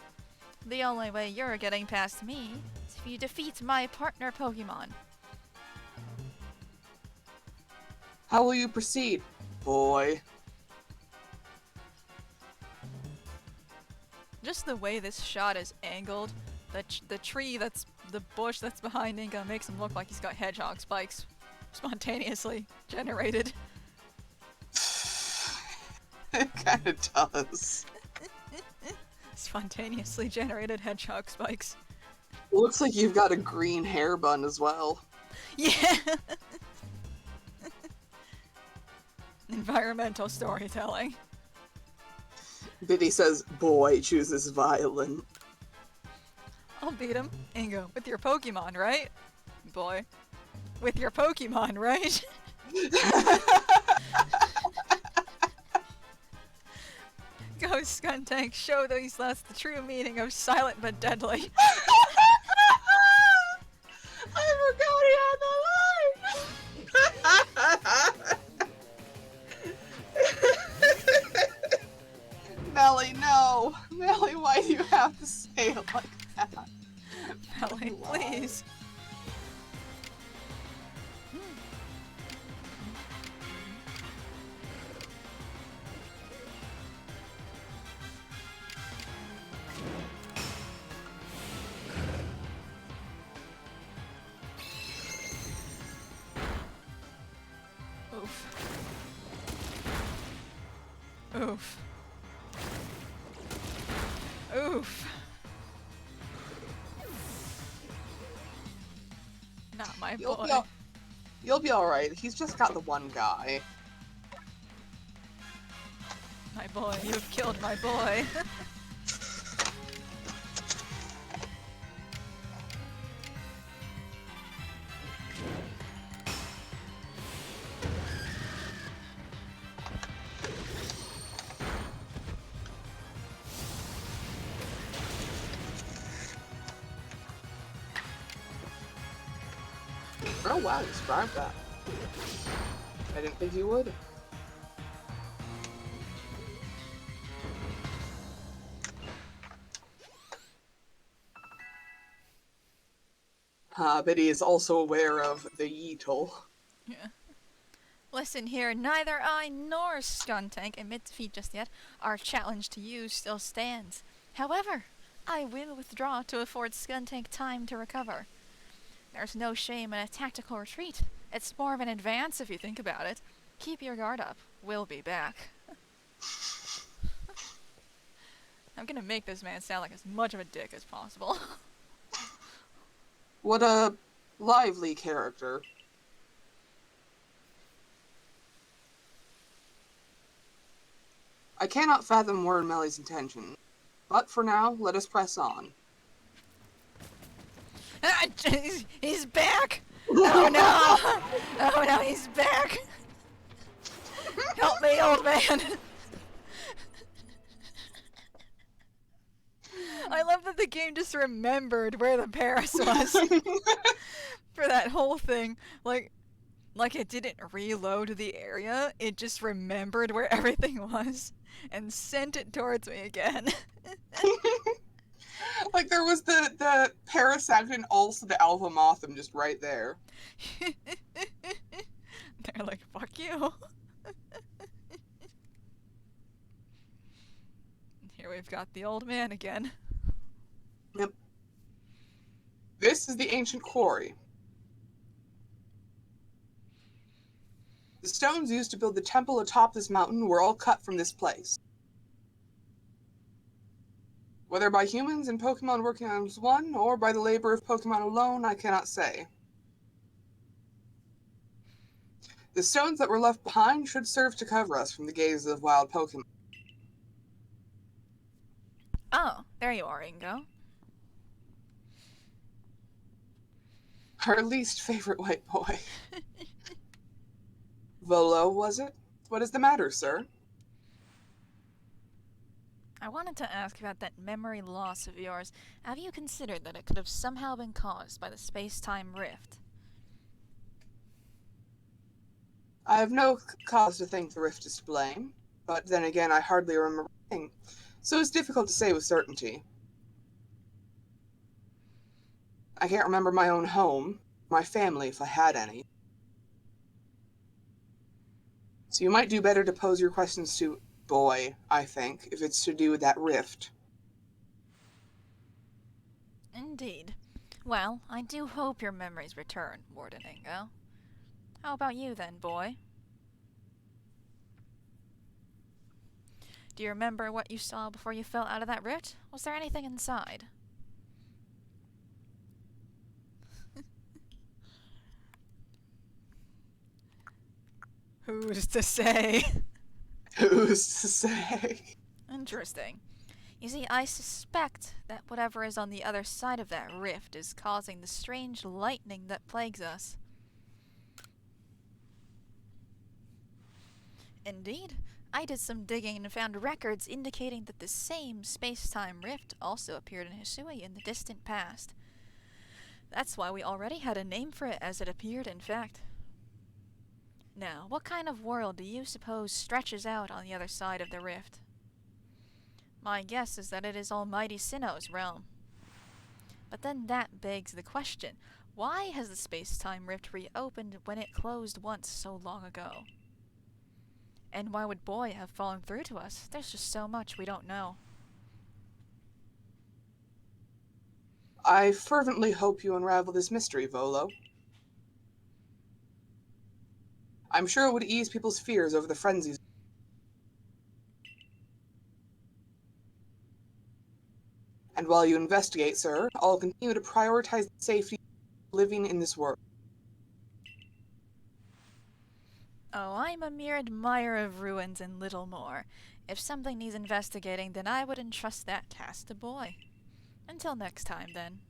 The only way you're getting past me is if you defeat my partner Pokemon. How will you proceed, boy? Just the way this shot is angled, the bush that's behind Ingo makes him look like he's got hedgehog spikes spontaneously generated. It kind of does. Spontaneously generated hedgehog spikes. Looks like you've got a green hair bun as well. Yeah! Environmental storytelling. Biddy says, boy chooses violin. I'll beat him. Ingo, with your Pokemon, right? Boy. With your Pokemon, right? Go, Skuntank, show these lads the true meaning of silent but deadly. I forgot he had the line! Melly, no! Melly, why do you have to say it like that? Melly, please. Oof. Not my boy. You'll be alright. He's just got the one guy. My boy, you've killed my boy. Oh wow, you survived that. I didn't think you would. But he is also aware of the Yeetle. Yeah. Listen here, neither I nor Skuntank admit defeat just yet. Our challenge to you still stands. However, I will withdraw to afford Skuntank time to recover. There's no shame in a tactical retreat. It's more of an advance if you think about it. Keep your guard up. We'll be back. I'm gonna make this man sound like as much of a dick as possible. What a lively character. I cannot fathom Warren Melly's intention, but for now, let us press on. He's back! Oh no! Oh no, he's back! Help me, old man! I love that the game just remembered where the Paris was for that whole thing. Like it didn't reload the area, it just remembered where everything was and sent it towards me again. Like there was the Parasect and also the Alpha Motham just right there. They're like, fuck you. Here we've got the old man again. Yep. This is the ancient quarry. The stones used to build the temple atop this mountain were all cut from this place. Whether by humans and Pokemon working on as one, or by the labor of Pokemon alone, I cannot say. The stones that were left behind should serve to cover us from the gaze of wild Pokemon. Oh, there you are, Ingo. Our least favorite white boy. Volo, was it? What is the matter, sir? I wanted to ask about that memory loss of yours. Have you considered that it could have somehow been caused by the space-time rift? I have no cause to think the rift is to blame, but then again I hardly remember anything, so it's difficult to say with certainty. I can't remember my own home, my family if I had any. So you might do better to pose your questions to Boy, I think, if it's to do with that rift. Indeed. Well, I do hope your memories return, Warden Ingo. How about you then, boy? Do you remember what you saw before you fell out of that rift? Was there anything inside? Who's to say? Who's to say? Interesting. You see, I suspect that whatever is on the other side of that rift is causing the strange lightning that plagues us. Indeed. I did some digging and found records indicating that the same space-time rift also appeared in Hisui in the distant past. That's why we already had a name for it as it appeared, in fact. Now, what kind of world do you suppose stretches out on the other side of the rift? My guess is that it is Almighty Sinnoh's realm. But then that begs the question, why has the space-time rift reopened when it closed once so long ago? And why would Boy have fallen through to us? There's just so much we don't know. I fervently hope you unravel this mystery, Volo. I'm sure it would ease people's fears over the frenzies. while you investigate, sir. I'll continue to prioritize the safety of living in this world. Oh, I'm a mere admirer of ruins and little more. If something needs investigating, then I would entrust that task to Boy. Until next time, then.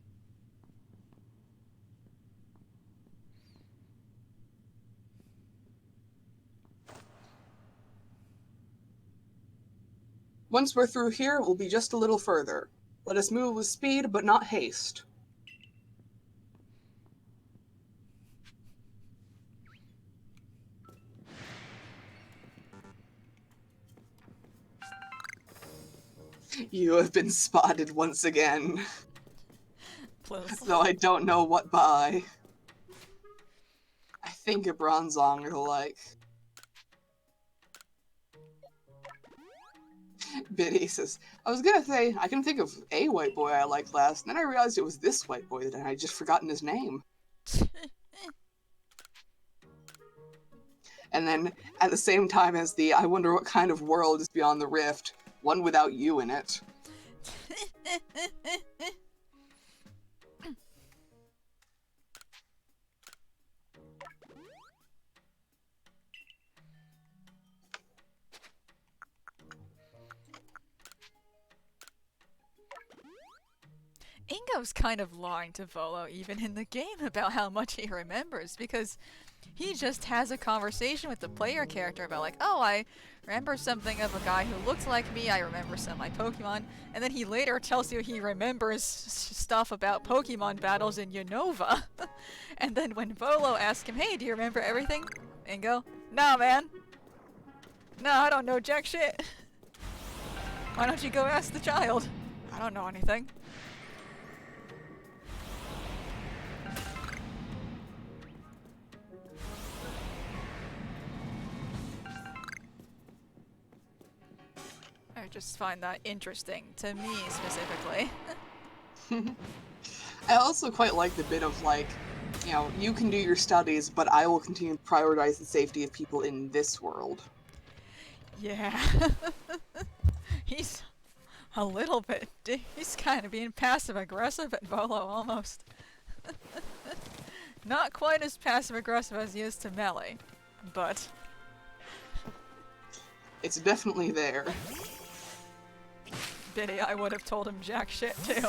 Once we're through here, we'll be just a little further. Let us move with speed, but not haste. You have been spotted once again. Though I don't know what by. I think a Bronzong or the like. Biddy says, I was gonna say, I can think of a white boy I liked last, and then I realized it was this white boy that I had just forgotten his name. And then, at the same time as the, I wonder what kind of world is beyond the rift, one without you in it. Ingo's kind of lying to Volo even in the game about how much he remembers, because he just has a conversation with the player character about like, oh, I remember something of a guy who looks like me, I remember some of my Pokemon, and then he later tells you he remembers stuff about Pokemon battles in Unova. And then when Volo asks him, hey, do you remember everything? Ingo, nah, man. Nah, I don't know jack shit. Why don't you go ask the child? I don't know anything. I just find that interesting, to me specifically. I also quite like the bit of like, you know, you can do your studies, but I will continue to prioritize the safety of people in this world. Yeah. He's a little bit, he's kind of being passive-aggressive at Volo, almost. Not quite as passive-aggressive as he is to Melee, but... It's definitely there. Biddy, I would have told him jack shit too.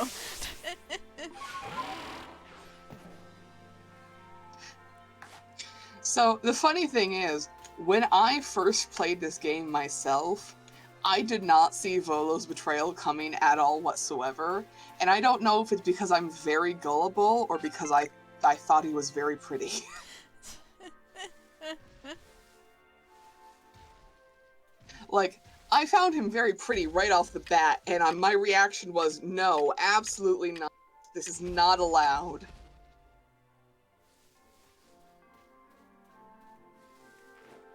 So, the funny thing is, when I first played this game myself, I did not see Volo's betrayal coming at all whatsoever, and I don't know if it's because I'm very gullible or because I thought he was very pretty. Like, I found him very pretty right off the bat, and my reaction was, no, absolutely not. This is not allowed.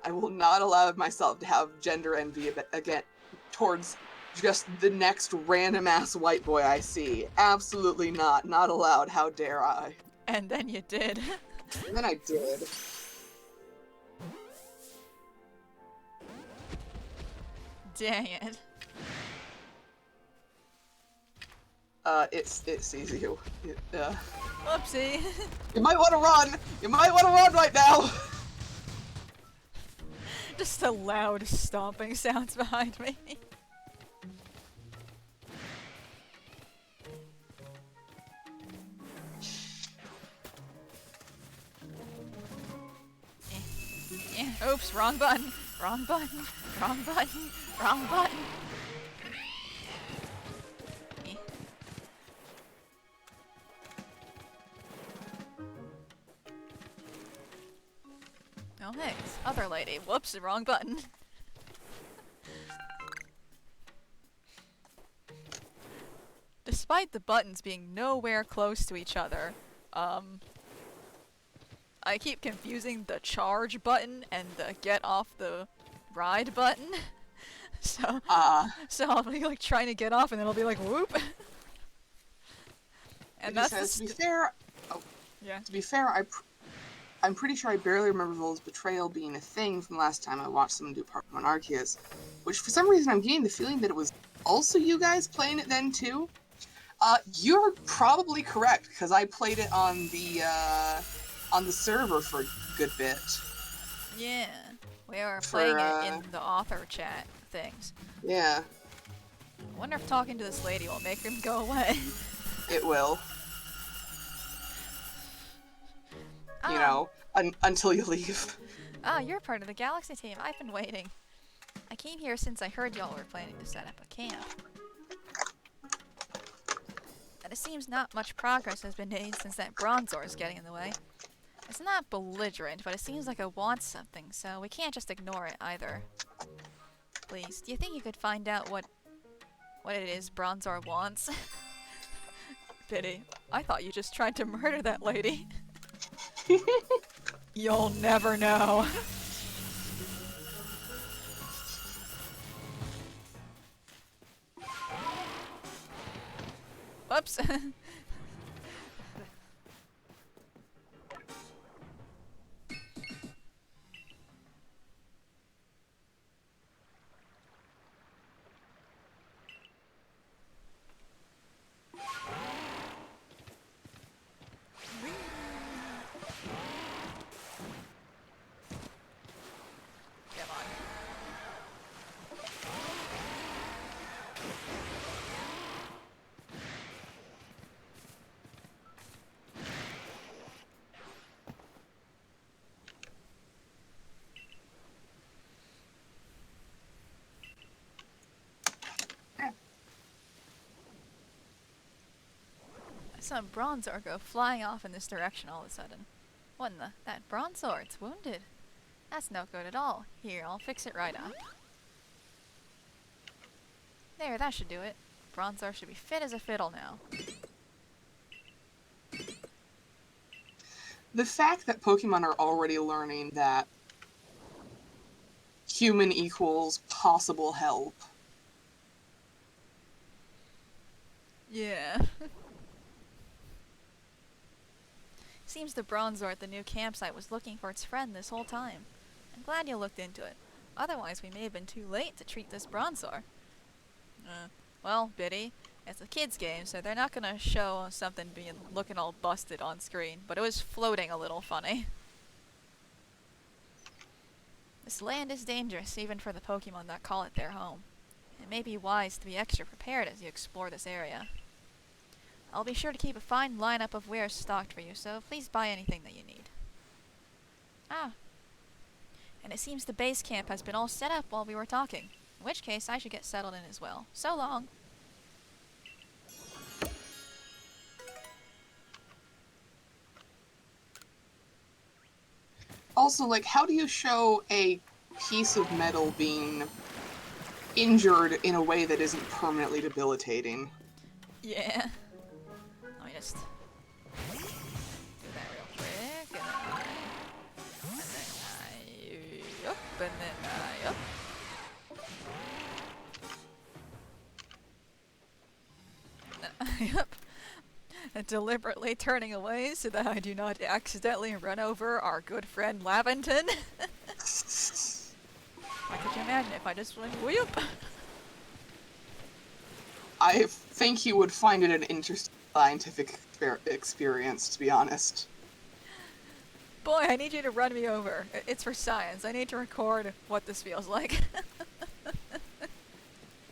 I will not allow myself to have gender envy again towards just the next random-ass white boy I see. Absolutely not. Not allowed. How dare I? And then you did. And then I did. Dang it. It sees you. Whoopsie. You might want to run! You might want to run right now! Just the loud stomping sounds behind me. Oops, wrong button. Wrong button. Wrong button. Wrong button. Oh hey, it's other lady. Whoops, wrong button. Despite the buttons being nowhere close to each other, I keep confusing the charge button and the get off the ride button. So I'll be like trying to get off and then it'll be like whoop. And that's says, to be fair, to be fair, I'm pretty sure I barely remember Vol's betrayal being a thing from the last time I watched someone do Pokemon Arceus, which for some reason I'm getting the feeling that it was also you guys playing it then too. You're probably correct, because I played it on the server for a good bit. Yeah. We were For, playing it in the author chat things. Yeah, I wonder if talking to this lady will make him go away. it will. You Ah, know, until you leave. you're part of the Galaxy team. I've been waiting. I came here since I heard y'all were planning to set up a camp. And it seems not much progress has been made since that Bronzor is getting in the way. It's not belligerent, but it seems like it wants something, so we can't just ignore it either. Please, do you think you could find out what it is Bronzor wants? Pity. I thought you just tried to murder that lady. You'll never know. Whoops. Come on. I saw Bronzor go flying off in this direction all of a sudden. What in the? That Bronzor, it's wounded. That's no good at all. Here, I'll fix it right up. There, that should do it. Bronzor should be fit as a fiddle now. The fact that Pokemon are already learning that human equals possible help. Yeah. Seems the Bronzor at the new campsite was looking for its friend this whole time. I'm glad you looked into it. Otherwise, we may have been too late to treat this Bronzor. Well, Biddy, it's a kid's game, so they're not gonna show something looking all busted on screen, but it was floating a little funny. This land is dangerous, even for the Pokemon that call it their home. It may be wise to be extra prepared as you explore this area. I'll be sure to keep a fine lineup of wares stocked for you, so please buy anything that you need. Ah. And it seems the base camp has been all set up while we were talking, in which case I should get settled in as well. So long. Also, like, how do you show a piece of metal being injured in a way that isn't permanently debilitating? Yeah. Let me just do that real quick, and then I up. Yep. And deliberately turning away so that I do not accidentally run over our good friend Laventon. Could you imagine if I just went whoop? I think you would find it an interesting scientific experience, to be honest. Boy, I need you to run me over. It's for science. I need to record what this feels like.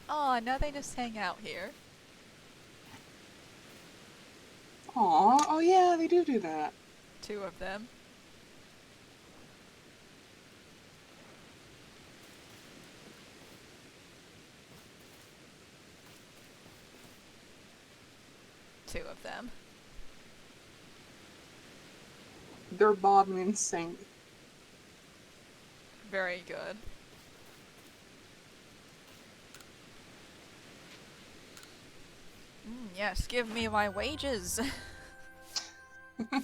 Aw, now they just hang out here. Aw, oh yeah, they do that. Two of them. Two of them. They're bobbing in sync. Very good. Yes, give me my wages. I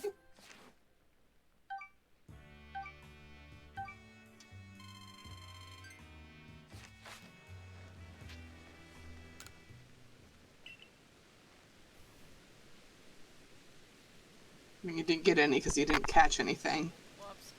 mean, you didn't get any because you didn't catch anything. Whoops.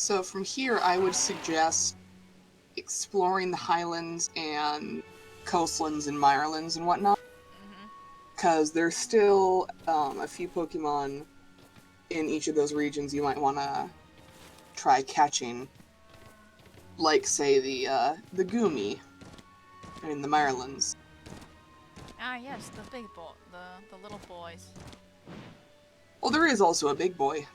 So from here, I would suggest exploring the highlands and coastlands and mirelands and whatnot, Mm-hmm. because there's still a few Pokemon in each of those regions you might want to try catching, like say the Goomy in the mirelands. Ah, yes, the big boy, the little boys. Well, there is also a big boy.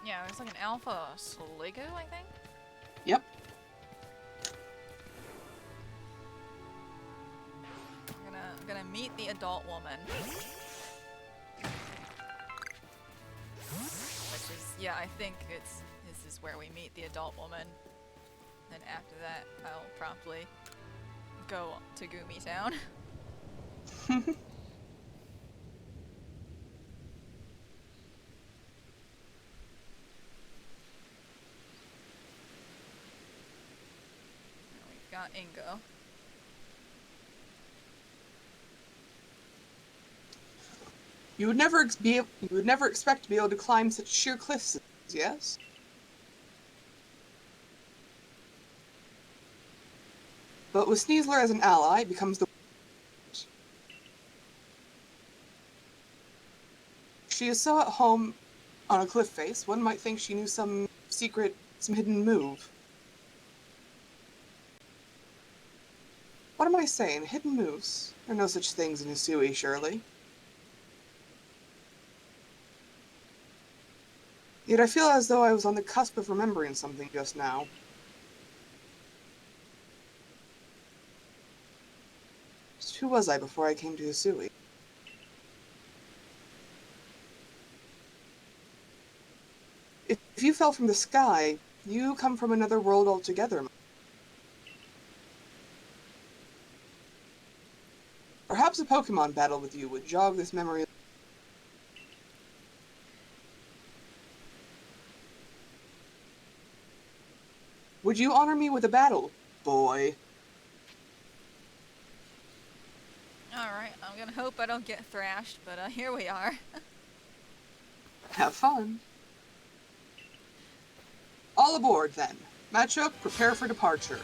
Yeah, it's like an alpha Sligo, I think. Yep. I'm gonna meet the adult woman. Which is, yeah, I think this is where we meet the adult woman. Then after that, I'll promptly go to Goomy Town. We've got Ingo. You would never expect to be able to climb such sheer cliffs, yes? But with Sneasler as an ally, it becomes the... She is so at home on a cliff face, one might think she knew some hidden move. What am I saying? Hidden moves? There are no such things in Hisui, surely. Yet I feel as though I was on the cusp of remembering something just now. Just who was I before I came to Hisui? If you fell from the sky, you come from another world altogether. Perhaps a Pokemon battle with you would jog this memory. Would you honor me with a battle, boy? Alright, I'm gonna hope I don't get thrashed, but here we are. Have fun. All aboard, then. Machoke, prepare for departure.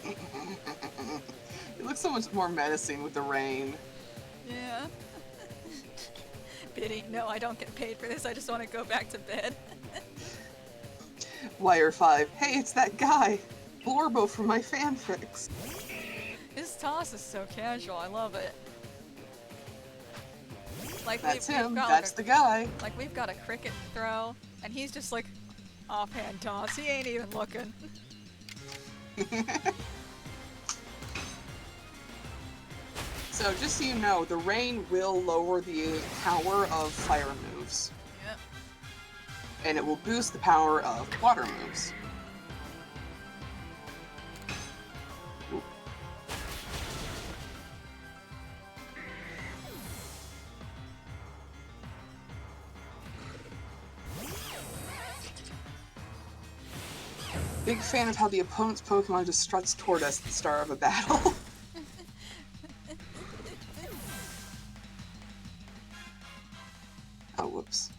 You look so much more menacing with the rain. Yeah. Pity, no, I don't get paid for this, I just want to go back to bed. Wire 5. Hey, it's that guy. Blorbo from my fanfics. His toss is so casual, I love it. Like That's we've him. got That's the guy. Like we've got a cricket throw, and he's just like offhand toss. He ain't even looking. So, just so you know, the rain will lower the power of fire moves. Yep. And it will boost the power of water moves. Ooh. Big fan of how the opponent's Pokemon just struts toward us at the start of a battle. Oh, whoops.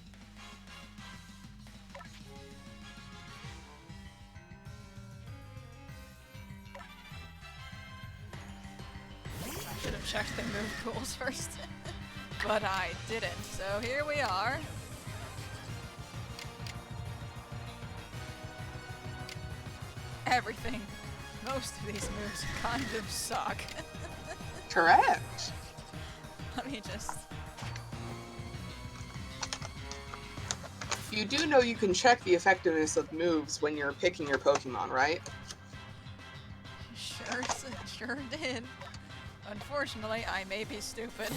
I should have checked the move pools first. But I didn't, so here we are. Everything. Most of these moves kind of suck. Correct. Let me just... You do know you can check the effectiveness of moves when you're picking your Pokemon, right? Sure did. Unfortunately, I may be stupid.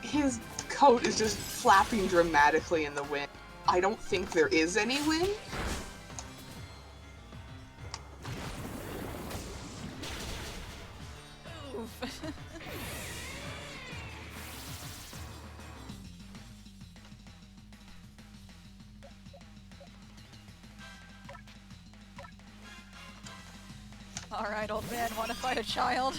His coat is just flapping dramatically in the wind. I don't think there is any wind. Oof. Alright, old man, wanna fight a child?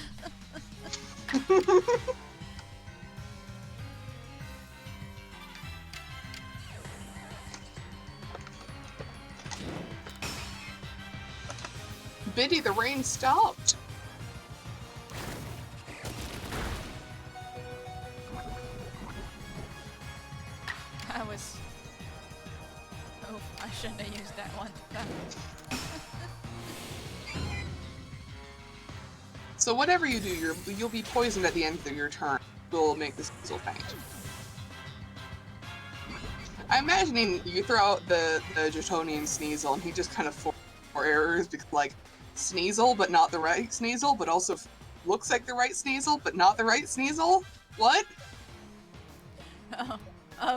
Biddy, the rain stopped. That was... Oh, I shouldn't have used that one. So whatever you do, you'll be poisoned at the end of your turn. You'll make the Sneasel faint. I'm imagining you throw out the Draconian Sneasel and he just kind of four errors because, like, Sneasel but not the right Sneasel, but also looks like the right Sneasel but not the right Sneasel? What?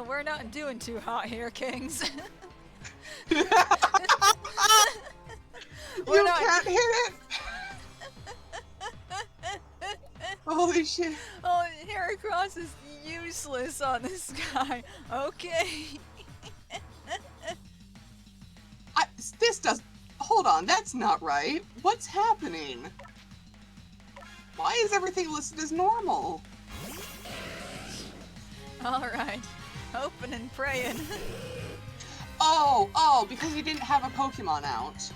We're not doing too hot here, Kings. You can't hit it! Holy shit. Oh, Heracross is useless on this guy. Okay. This does... Hold on, that's not right. What's happening? Why is everything listed as normal? Alright. Hoping and praying. Oh, because he didn't have a Pokemon out.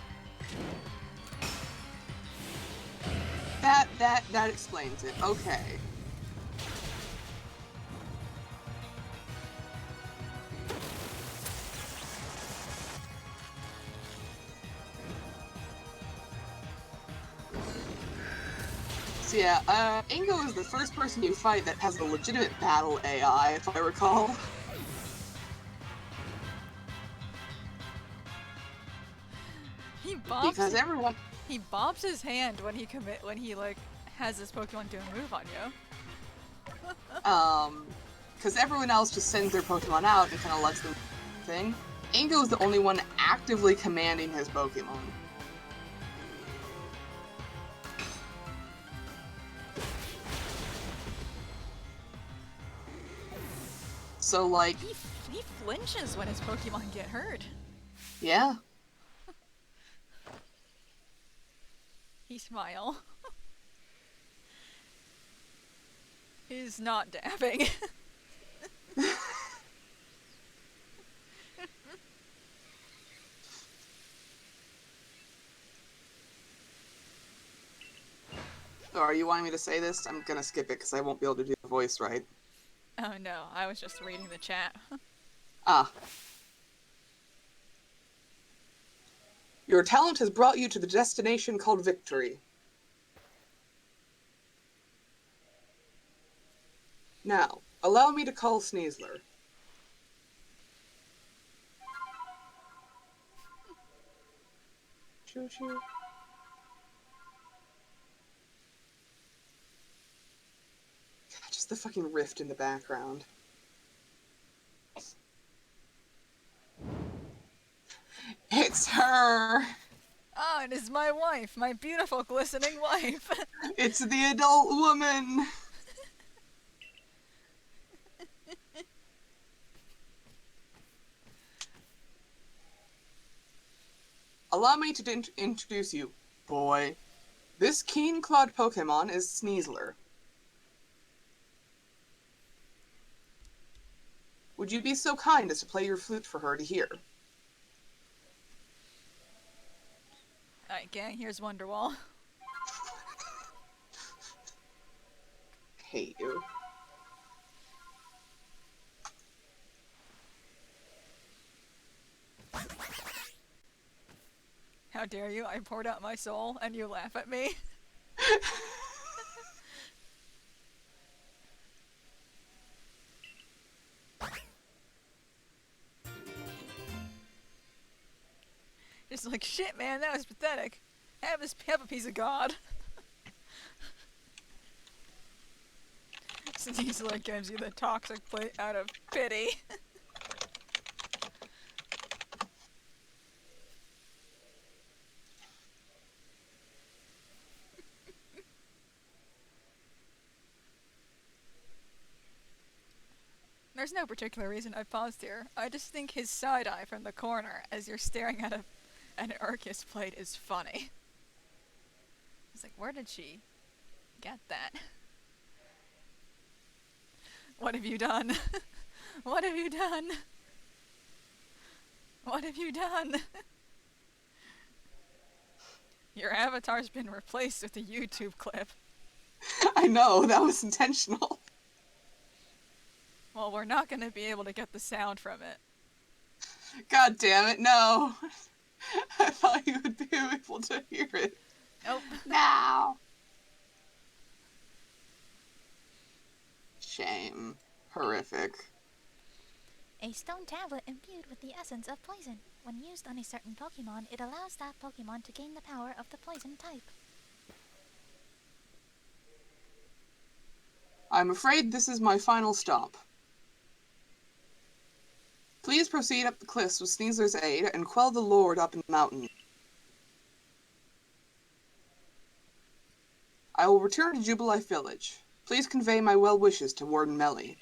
That explains it. Okay. So yeah, Ingo is the first person you fight that has a legitimate battle AI, if I recall. He bobs Because everyone... He bobs his hand when he like has his Pokemon do a move on you. Because everyone else just sends their Pokemon out and kind of lets them thing. Ingo's the only one actively commanding his Pokemon. So, like... He flinches when his Pokemon get hurt. Yeah. He smile. He's not dabbing. So are you wanting me to say this? I'm gonna skip it because I won't be able to do the voice right. Oh no, I was just reading the chat. Ah. Your talent has brought you to the destination called victory. Now, allow me to call Sneasler. Choo choo. God, just the fucking rift in the background. It's her! Oh, it is my wife, my beautiful glistening wife. It's the adult woman! Allow me to introduce you, boy. This keen-clawed Pokemon is Sneasler. Would you be so kind as to play your flute for her to hear? Alright, gang, here's Wonderwall. Hate you. How dare you? I poured out my soul and you laugh at me. Just like, shit, man, that was pathetic. Have a piece of God. Sneasler gives you the toxic plate out of pity. There's no particular reason I paused here. I just think his side-eye from the corner as you're staring at an Arceus plate is funny. It's like, where did she get that? What have you done? What have you done? What have you done? Your avatar's been replaced with a YouTube clip. I know, that was intentional. Well, we're not going to be able to get the sound from it. God damn it, no. I thought you would be able to hear it. Nope. No! Shame. Horrific. A stone tablet imbued with the essence of poison. When used on a certain Pokemon, it allows that Pokemon to gain the power of the poison type. I'm afraid this is my final stop. Please proceed up the cliffs with Sneasler's aid and quell the Lord up in the mountain. I will return to Jubilife Village. Please convey my well wishes to Warden Melly.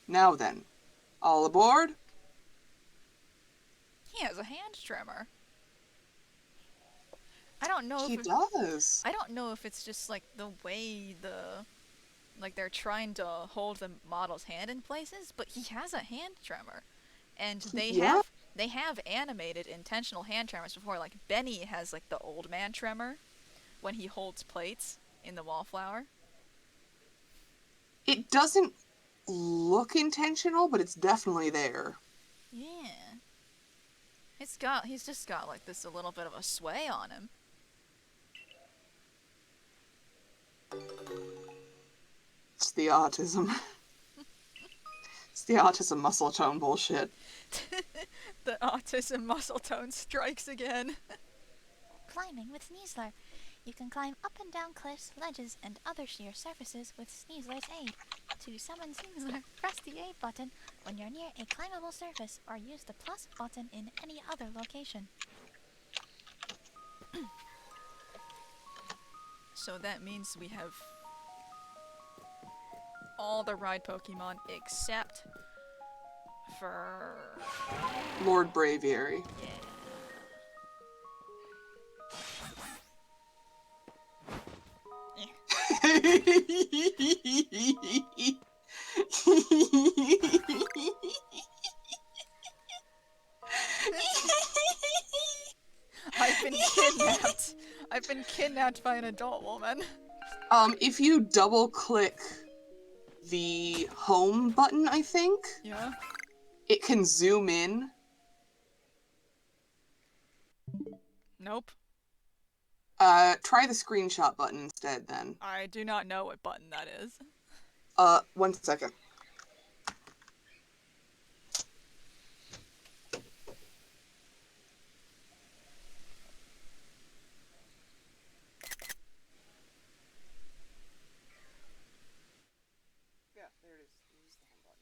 Now then, all aboard? He has a hand tremor. I don't know He if does. I don't know if it's just like the way they're trying to hold the model's hand in places, but he has a hand tremor. And Yeah. they have animated intentional hand tremors before. Like Benny has like the old man tremor when he holds plates in the wallflower. It doesn't look intentional, but it's definitely there. Yeah. He's just got like this a little bit of a sway on him. It's the autism. It's the autism muscle tone bullshit. The autism muscle tone strikes again. Climbing with Sneasler. You can climb up and down cliffs, ledges, and other sheer surfaces with Sneasler's aid. To summon Sneasler, press the A button when you're near a climbable surface, or use the plus button in any other location. So that means we have all the ride Pokemon except for... Lord Braviary. Yeah. I've been kidnapped. I've been kidnapped by an adult woman. If you double click the home button, I think, Yeah? it can zoom in. Nope. Try the screenshot button instead then. I do not know what button that is. 1 second. Yeah, there it is. Use the home button.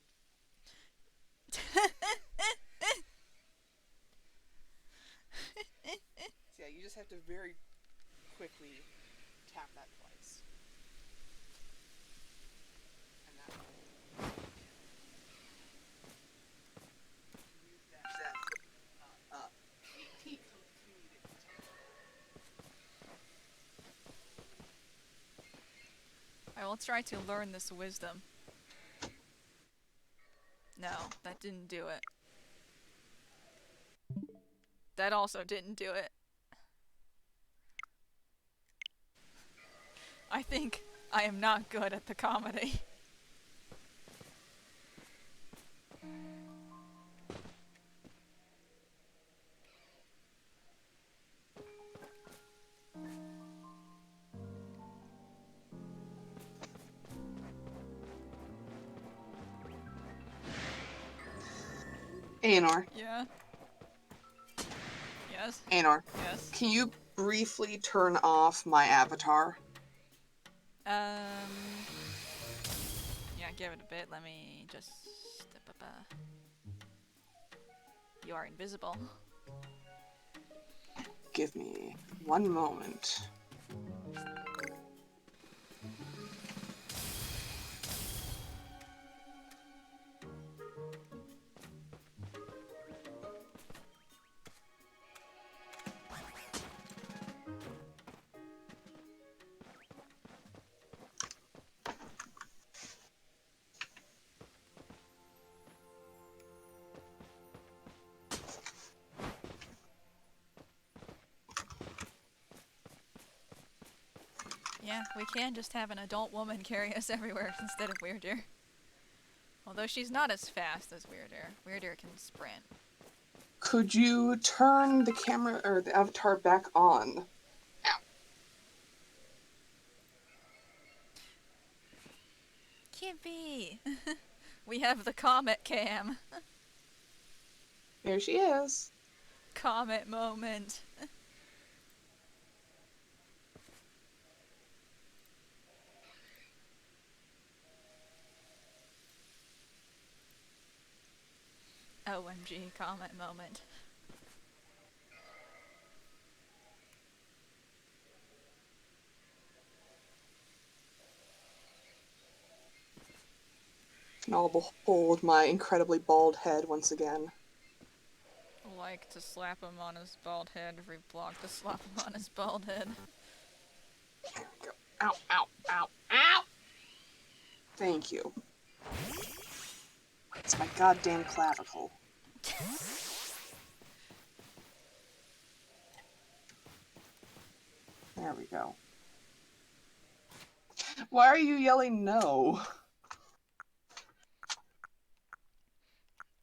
So yeah, you just have to very quickly tap that twice. And that will use that complete I will try to learn this wisdom. No, that didn't do it. That also didn't do it. I think I am not good at the comedy. Aenor. Yeah? Yes? Aenor, Yes? can you briefly turn off my avatar? Yeah, give it a bit. Let me just... You are invisible. Give me 1 moment. Yeah, we can just have an adult woman carry us everywhere instead of Weirdeer. Although she's not as fast as Weirdeer. Weirdeer can sprint. Could you turn the camera or the avatar back on? Kippy! We have the comet cam. There she is. Comet moment. OMG, comet moment. Can all behold my incredibly bald head once again. Like to slap him on his bald head, every block to slap him on his bald head. There we go. Ow, ow, ow, ow! Thank you. It's my goddamn clavicle. There we go. Why are you yelling no?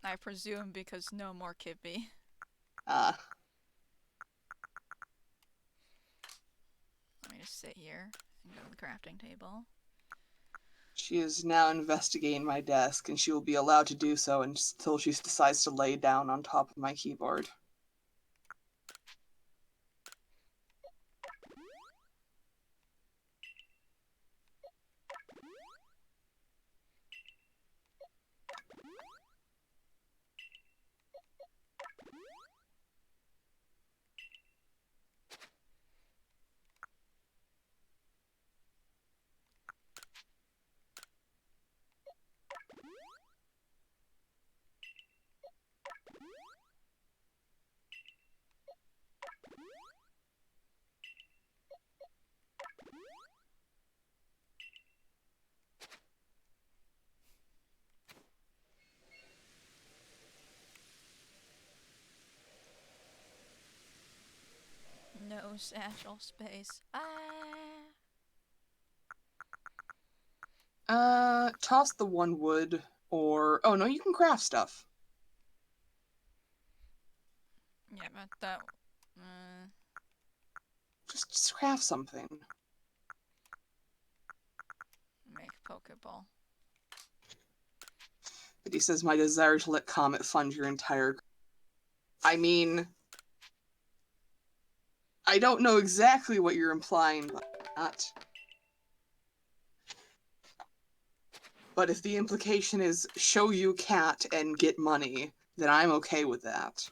I presume because no more Kippy. Ah. Let me just sit here and go to the crafting table. She is now investigating my desk, and she will be allowed to do so until she decides to lay down on top of my keyboard. No satchel space. Toss the one wood, or... Oh, no, you can craft stuff. Yeah, but that... Just craft something. make Pokeball. But he says, my desire to let Comet fund your entire... I mean... I don't know exactly what you're implying by that. But if the implication is show you cat and get money, then I'm okay with that.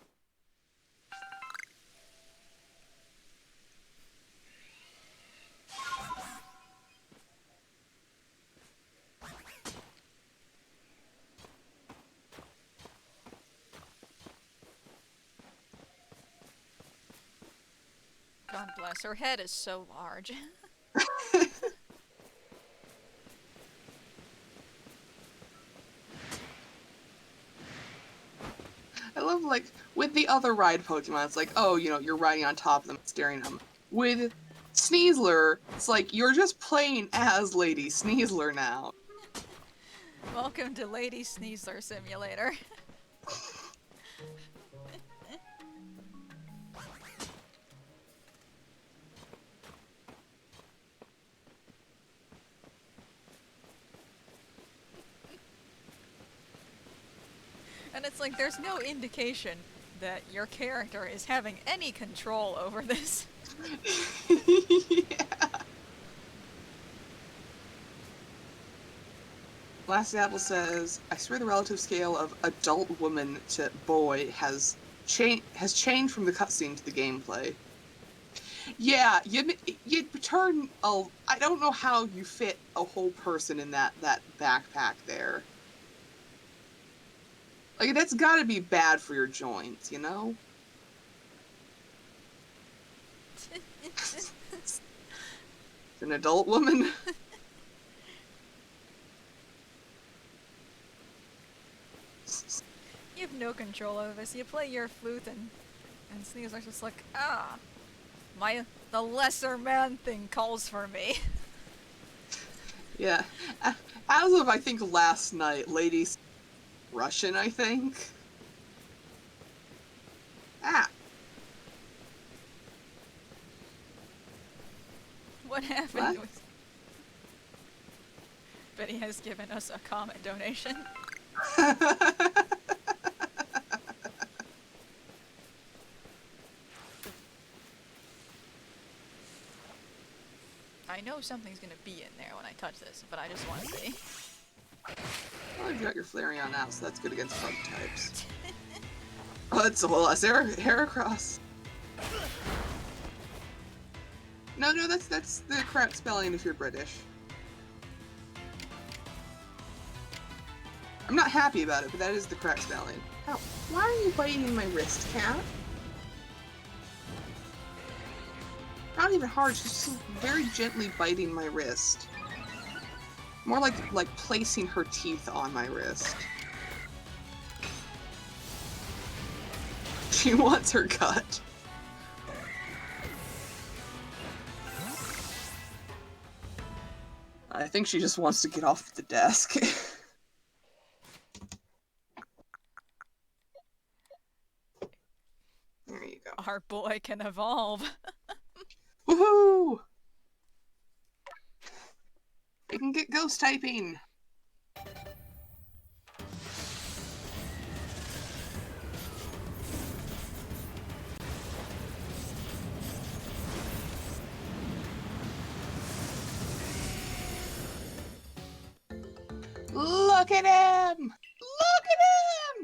God bless, her head is so large. I love, like, with the other ride Pokemon, it's like, oh, you know, you're riding on top of them, staring at them. With Sneasler, it's like, you're just playing as Lady Sneasler now. Welcome to Lady Sneasler Simulator. And it's like, there's no indication that your character is having any control over this. Yeah. Last Apple says, I swear the relative scale of adult woman to boy has changed from the cutscene to the gameplay. Yeah, you turn I don't know how you fit a whole person in that backpack there. Like, that's gotta be bad for your joints, you know? It's an adult woman. You have no control over this. You play your flute and Sneasler's just like, the lesser man thing calls for me. Yeah. As of, I think, last night, ladies Russian, I think. Ah. What happened What? was... Betty has given us a comet donation. I know something's gonna be in there when I touch this, but I just want to see. Well, you've got your Flareon out, so that's good against bug types. Oh, it's a whole lot. Heracross. No, that's the correct spelling if you're British. I'm not happy about it, but that is the correct spelling. Ow. Why are you biting my wrist, cat? Not even hard, she's just very gently biting my wrist. More like placing her teeth on my wrist. She wants her cut. I think she just wants to get off the desk. There you go. Our boy can evolve. Woohoo! We can get ghost typing. Look at him! Look at him!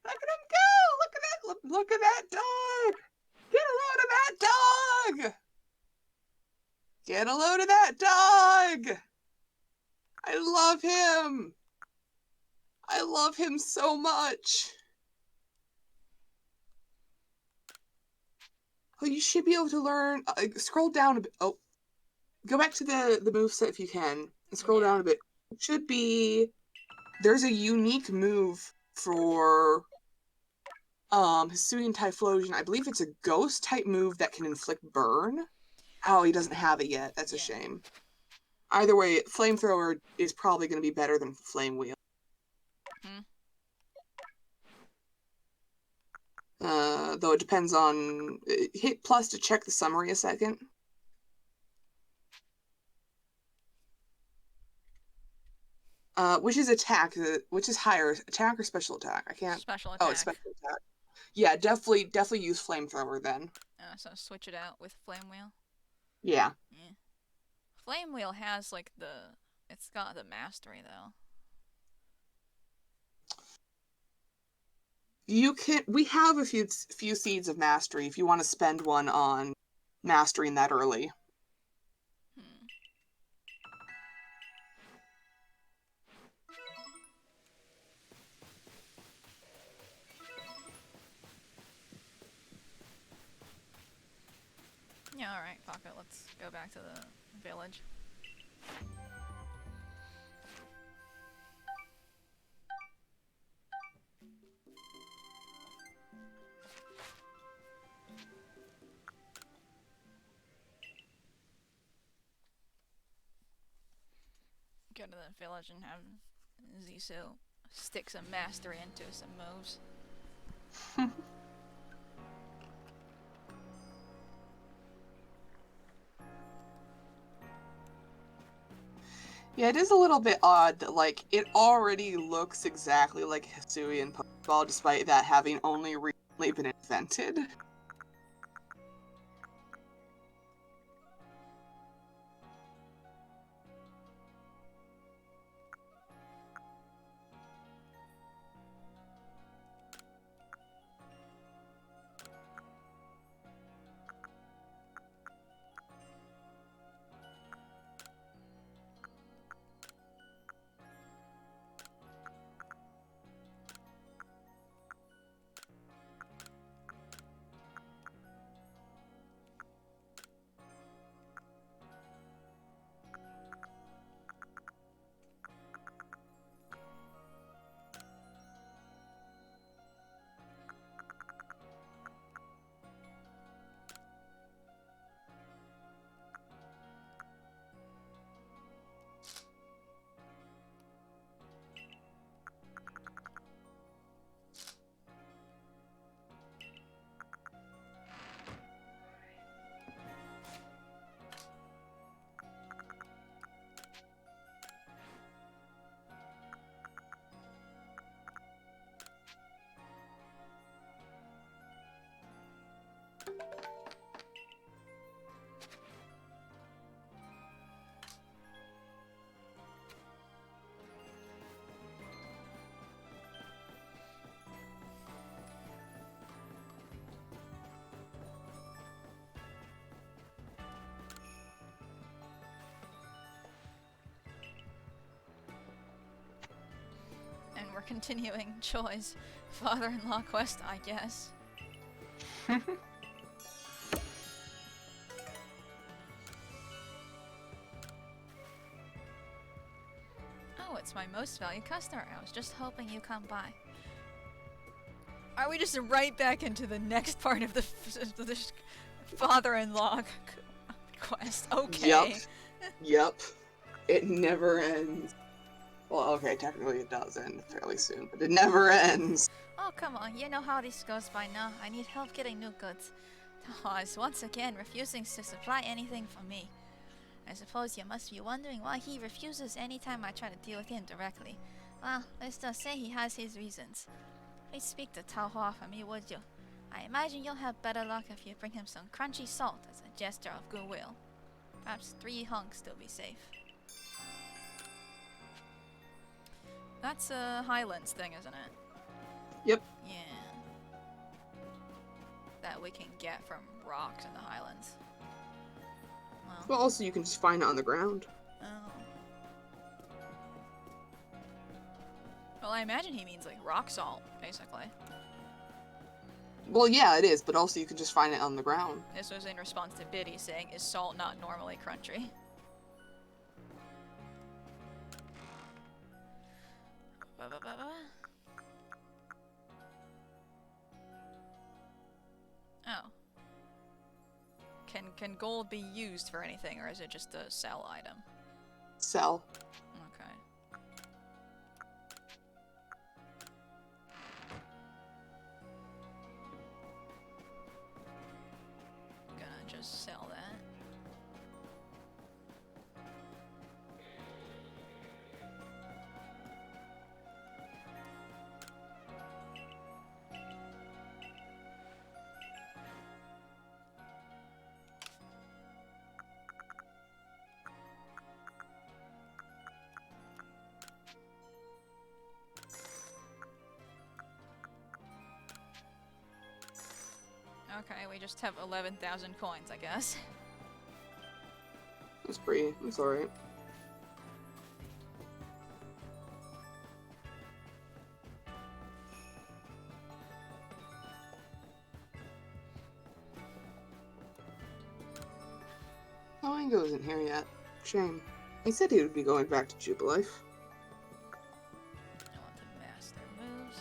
Look at him go! Look at that! Look at that dog! Get a load of that dog! Get a load of that dog! I love him! I love him so much! Oh, you should be able to learn... scroll down a bit. Oh, go back to the moveset if you can. And scroll down a bit. It should be... There's a unique move for... Hisuian Typhlosion. I believe it's a ghost type move that can inflict burn. Oh, he doesn't have it yet. That's a shame. Either way, Flamethrower is probably going to be better than Flame Wheel. Though it depends on... Hit plus to check the summary a second. Which is attack? Which is higher? Attack or special attack? I can't... Special attack. Oh, it's special attack. Yeah, definitely use Flamethrower then. So switch it out with Flame Wheel. Yeah. Flame Wheel has like it's got the mastery though. We have a few seeds of mastery if you want to spend one on mastering that early. Yeah, alright, fuck it, let's go back to the village. Go to the village and have Ziso stick some mastery into some moves. Yeah, it is a little bit odd that, like, it already looks exactly like a Hisuian Pokeball, despite that having only recently been invented. continuing Choi's father-in-law quest, I guess. Oh, it's my most valued customer. I was just hoping you come by. Are we just right back into the next part of the father-in-law quest? Okay. Yup. Yup. It never ends. Well, okay, technically it does end fairly soon, but it never ends. Oh, come on. You know how this goes by now. I need help getting new goods. Taha is once again refusing to supply anything for me. I suppose you must be wondering why he refuses anytime I try to deal with him directly. Well, let's just say he has his reasons. Please speak to Taohua for me, would you? I imagine you'll have better luck if you bring him some crunchy salt as a gesture of goodwill. Perhaps 3 hunks to be safe. That's a Highlands thing, isn't it? Yep. Yeah. That we can get from rocks in the Highlands. Well, also you can just find it on the ground. Oh. Well, I imagine he means like rock salt, basically. Well, yeah, it is, but also you can just find it on the ground. This was in response to Biddy saying, "Is salt not normally crunchy?" Oh. Can gold be used for anything, or is it just a sell item? Sell. Okay. Gonna just sell that. Okay, we just have 11,000 coins, I guess. That's alright. Oh, Ingo isn't here yet. Shame. He said he would be going back to Jubilife. I want to master moves.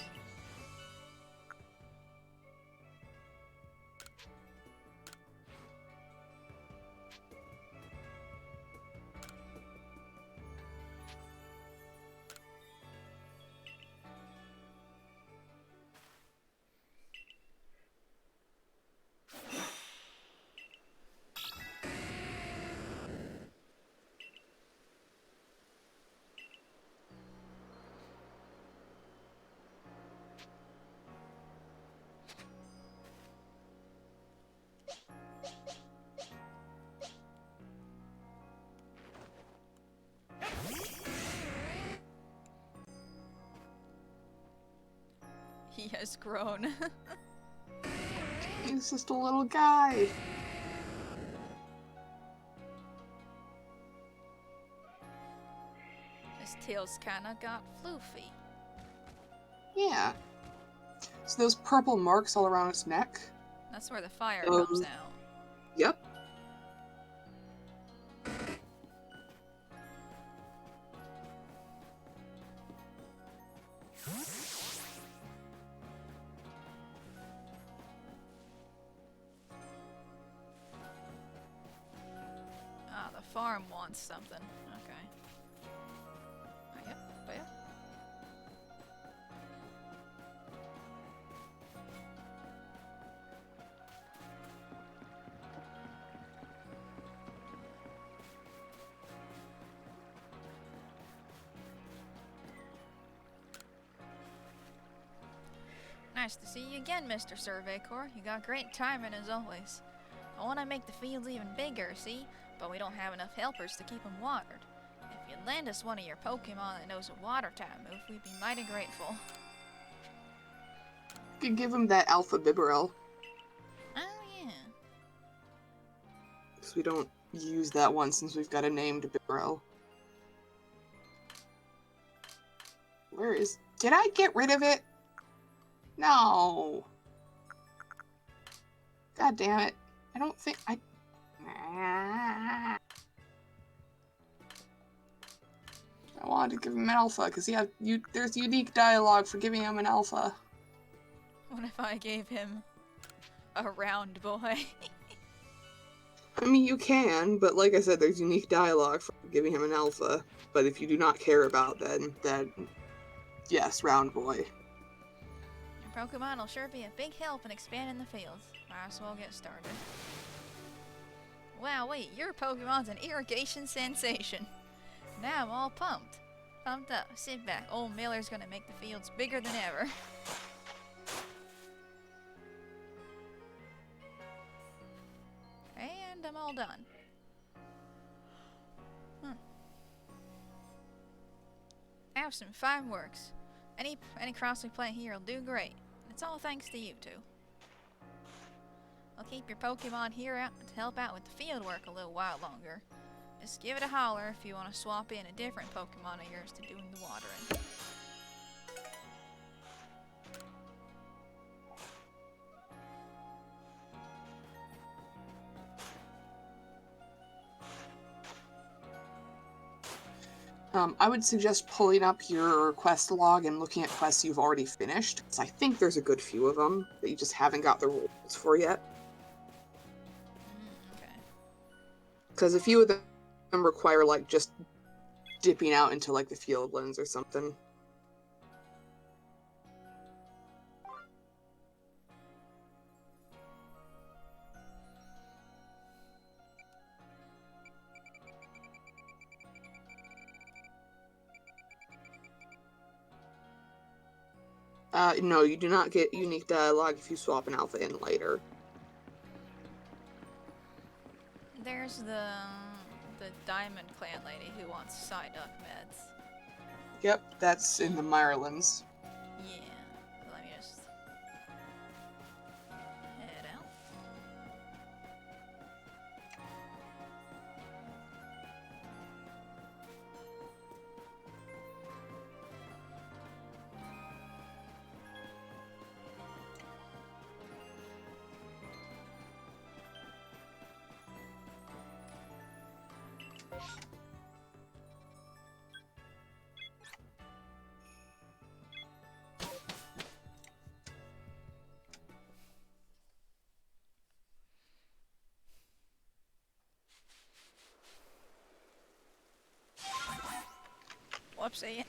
He has grown. He's just a little guy. His tail's kinda got floofy. Yeah. So those purple marks all around its neck? That's where the fire comes out. Yep. Ah, the farm wants something. Okay. Yep, yep. Nice to see you again, Mr. Survey Corps. You got great timing as always. I want to make the fields even bigger, see? But we don't have enough helpers to keep them watered. If you'd lend us one of your Pokemon that knows a water type move, we'd be mighty grateful. You could give him that Alpha Bibarel. Oh, yeah. Because we don't use that one since we've got a named Bibarel. Where is... Did I get rid of it? No. God damn it. I don't think I... I wanted to give him an alpha, because there's unique dialogue for giving him an alpha. What if I gave him a round boy? I mean, you can, but like I said, there's unique dialogue for giving him an alpha. But if you do not care about that, yes, round boy. Your Pokemon will sure be a big help in expanding the fields. Might as well get started. Wow, wait, your Pokemon's an irrigation sensation. Now I'm all pumped. Pumped up. Sit back. Old Miller's gonna make the fields bigger than ever. And I'm all done. Have some fine works. Any cross we plant here will do great. It's all thanks to you two. I'll keep your Pokemon here out to help out with the field work a little while longer. Just give it a holler if you want to swap in a different Pokemon of yours to doing the watering. I would suggest pulling up your quest log and looking at quests you've already finished, because I think there's a good few of them that you just haven't got the rules for yet. Okay. Because a few of them require, like, just dipping out into, like, the fieldlands or something. No, you do not get unique dialogue if you swap an alpha in later. There's the Diamond Clan lady who wants Psyduck meds. Yep, that's in the Mirelands. Yeah. Let me just head out. Whoopsie.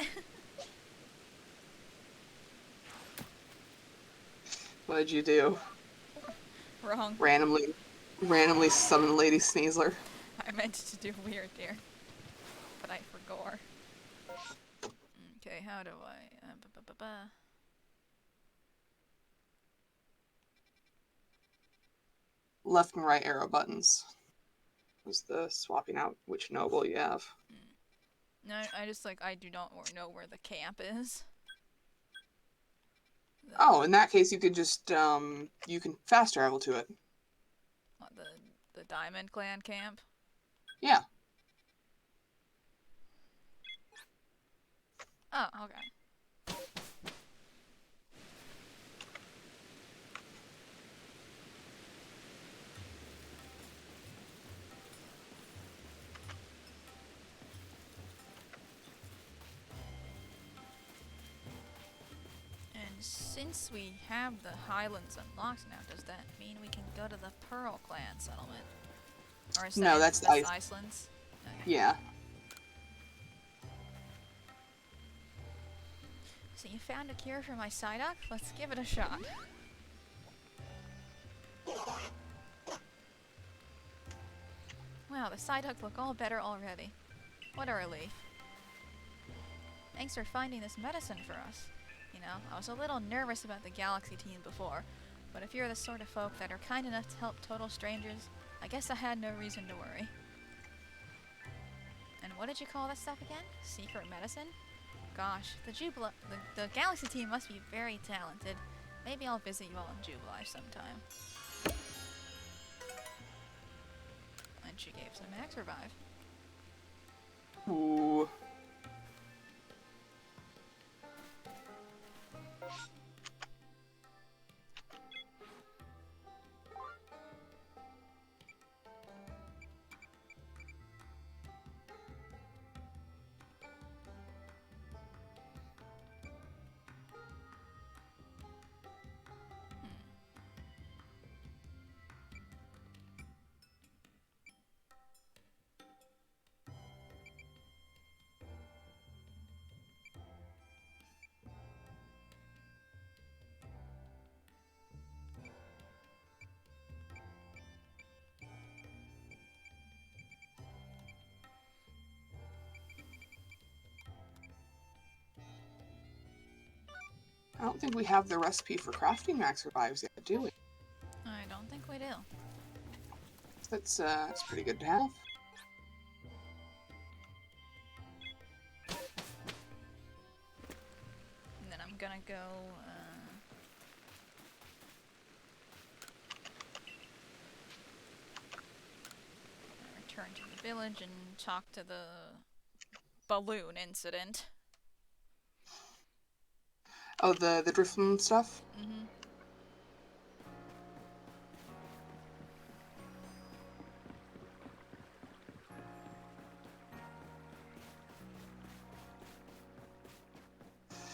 What did you do? Wrong. Randomly summon Lady Sneasler. I meant to do weird there, but I forgot. Okay, how do I? Left and right arrow buttons was the swapping out which noble you have. No, I just I do not know where the camp is. Oh, in that case, you could just you can fast travel to it. What, the Diamond Clan camp? Yeah. Oh, okay. And since we have the Highlands unlocked now, does that mean we can go to the Pearl Clan settlement? Or is No, that's Iceland's? Okay. Yeah. So you found a cure for my Psyduck? Let's give it a shot. Wow, the Psyduck look all better already. What a relief. Thanks for finding this medicine for us. You know, I was a little nervous about the Galaxy team before, but if you're the sort of folk that are kind enough to help total strangers, I guess I had no reason to worry. And what did you call that stuff again? Secret medicine? Gosh, the Galaxy team must be very talented. Maybe I'll visit you all in Jubilife sometime. And she gave some Max Revive. Ooh. don't think we have the recipe for crafting max revives yet, do we? I don't think we do. That's pretty good to have. And then I'm gonna go, return to the village and talk to the balloon incident. Oh, the Driftloon stuff? Mm-hmm.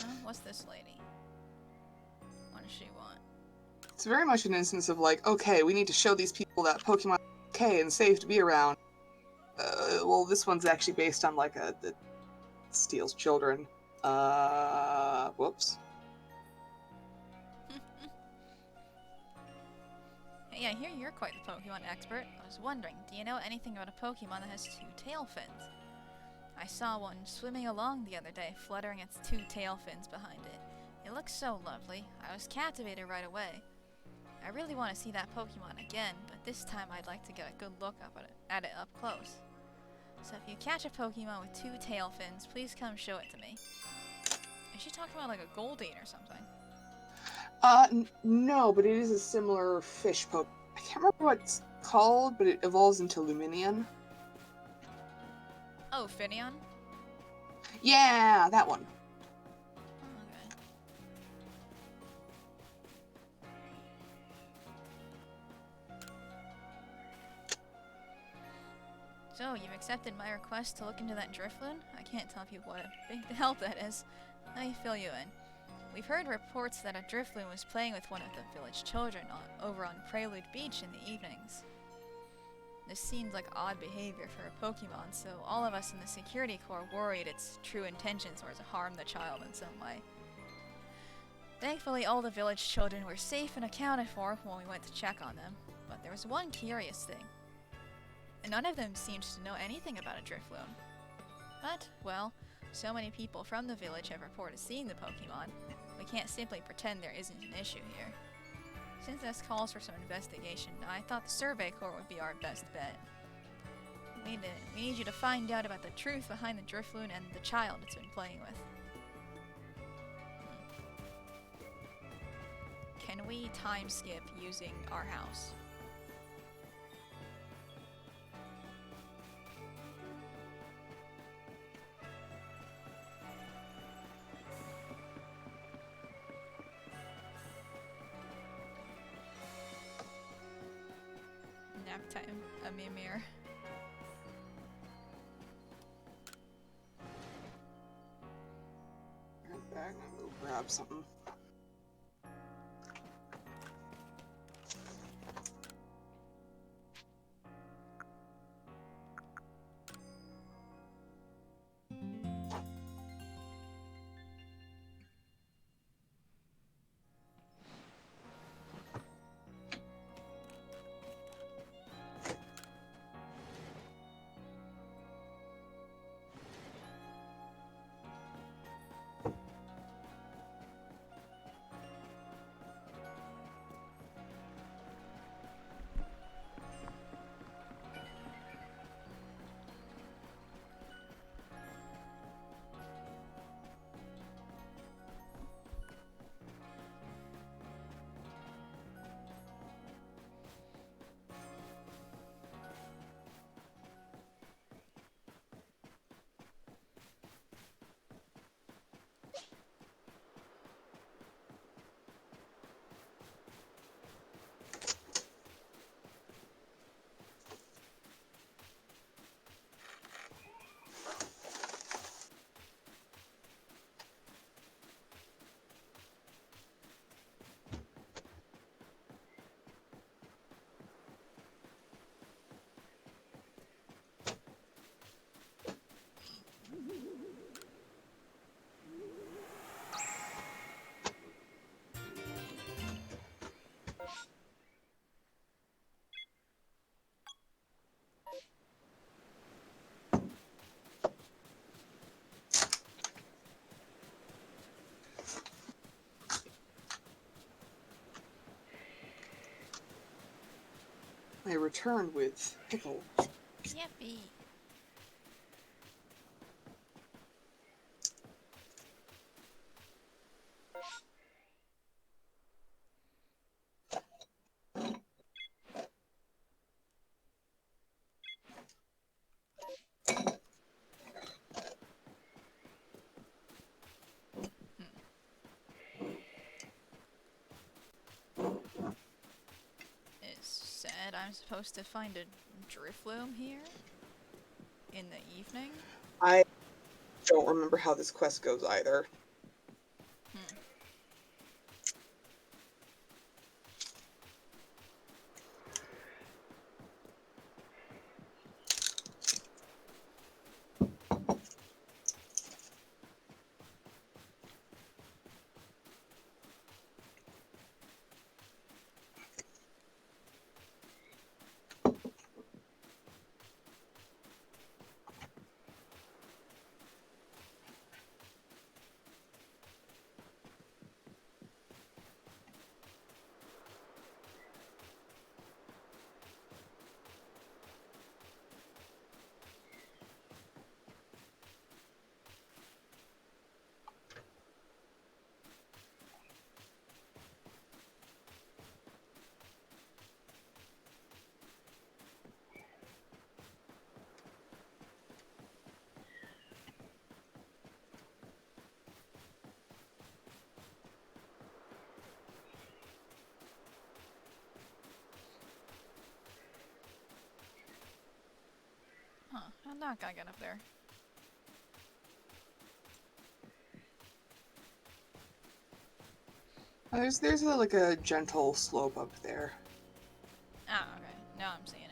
Huh? What's this lady? What does she want? It's very much an instance of like, okay, we need to show these people that Pokemon are okay and safe to be around. Well, this one's actually based on like that steals children. Whoops. Hey, I hear you're quite the Pokemon expert. I was wondering, do you know anything about a Pokemon that has 2 tail fins? I saw one swimming along the other day, fluttering its 2 tail fins behind it. It looks so lovely. I was captivated right away. I really want to see that Pokemon again, but this time I'd like to get a good look at it up close. So if you catch a Pokemon with 2 tail fins, please come show it to me. Is she talking about like a Goldeen or something? No, but it is a similar fish Pokemon. I can't remember what it's called, but it evolves into Luminion. Oh, Finneon? Yeah, that one. Okay. So, you've accepted my request to look into that Drifloon? I can't tell you what a big help that is. Let me fill you in. We've heard reports that a Drifloon was playing with one of the village children over on Prelude Beach in the evenings. This seemed like odd behavior for a Pokemon, so all of us in the security corps worried its true intentions were to harm the child in some way. Thankfully, all the village children were safe and accounted for when we went to check on them, but there was one curious thing. None of them seemed to know anything about a Drifloon. But, well, so many people from the village have reported seeing the Pokemon, we can't simply pretend there isn't an issue here. Since this calls for some investigation, I thought the Survey Corps would be our best bet. We need you to find out about the truth behind the Drifloon and the child it's been playing with. Can we time skip using our house? Nap time, a Mimir. Right back, I'm gonna go grab something. I returned with pickle. Yippee. It said I'm supposed to find a drifloom here in the evening. I don't remember how this quest goes either. Huh, how'd that guy get up there? There's like a gentle slope up there. Ah, okay. Now I'm seeing it.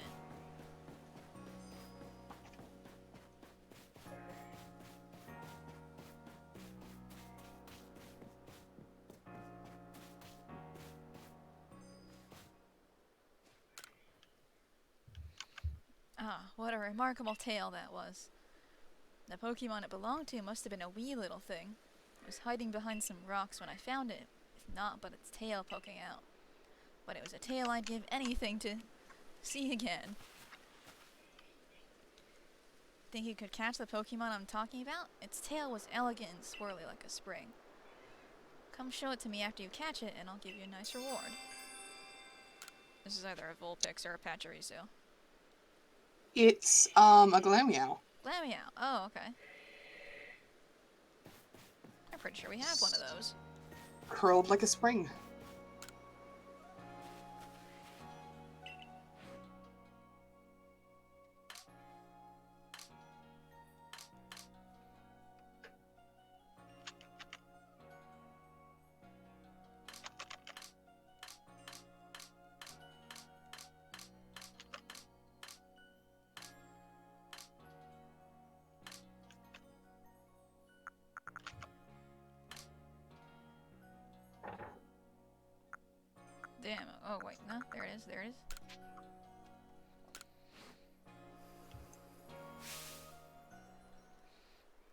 Ah, what a remarkable tale that was. The Pokemon it belonged to must have been a wee little thing. It was hiding behind some rocks when I found it, if not but its tail poking out. But it was a tail I'd give anything to see again. Think you could catch the Pokemon I'm talking about? Its tail was elegant and swirly like a spring. Come show it to me after you catch it and I'll give you a nice reward. This is either a Vulpix or a Pachirisu. It's a Glameow. Glameow. Oh, okay. I'm pretty sure we have one of those. Curled like a spring. Damn. Oh, wait. No, there it is. There it is.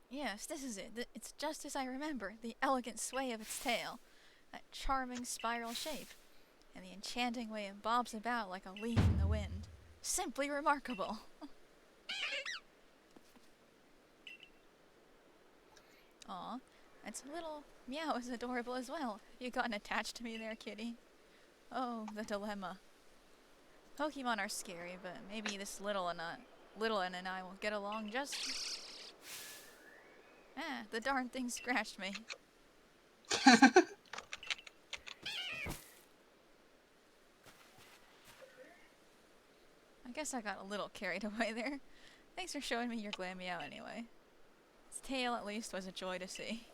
Yes, this is it. It's just as I remember. The elegant sway of its tail. That charming spiral shape. And the enchanting way it bobs about like a leaf in the wind. Simply remarkable. Aw, its little meow is adorable as well. You gotten attached to me there, kitty. Oh, the dilemma. Pokemon are scary, but maybe this little one and I will get along just... Ah, the darn thing scratched me. I guess I got a little carried away there. Thanks for showing me your Glameow anyway. Its tail, at least, was a joy to see.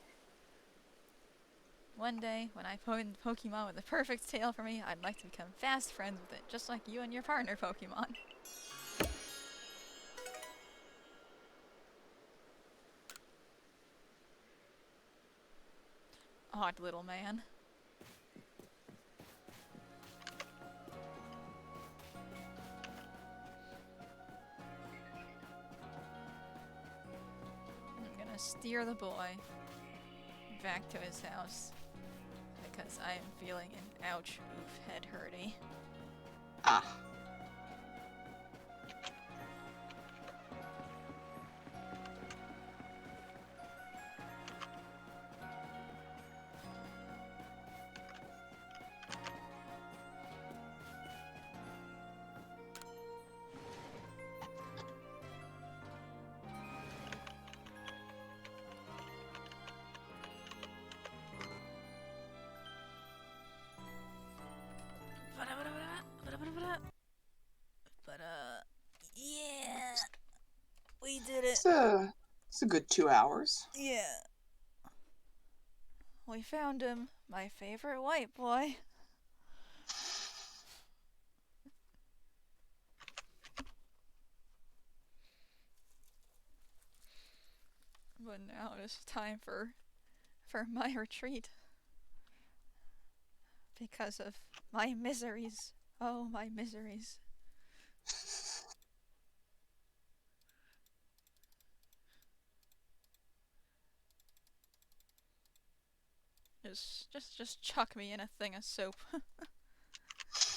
One day, when I find a Pokemon with the perfect tail for me, I'd like to become fast friends with it, just like you and your partner Pokemon. Odd little man. I'm gonna steer the boy back to his house because I am feeling an ouch oof head hurty. Ah. it's a good 2 hours. Yeah. We found him, my favorite white boy. But now it's time for my retreat. Because of my miseries. Oh, my miseries. Just chuck me in a thing of soap.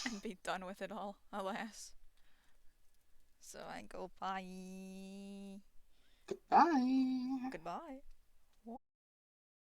And be done with it all, alas. So I go bye. Goodbye. Goodbye.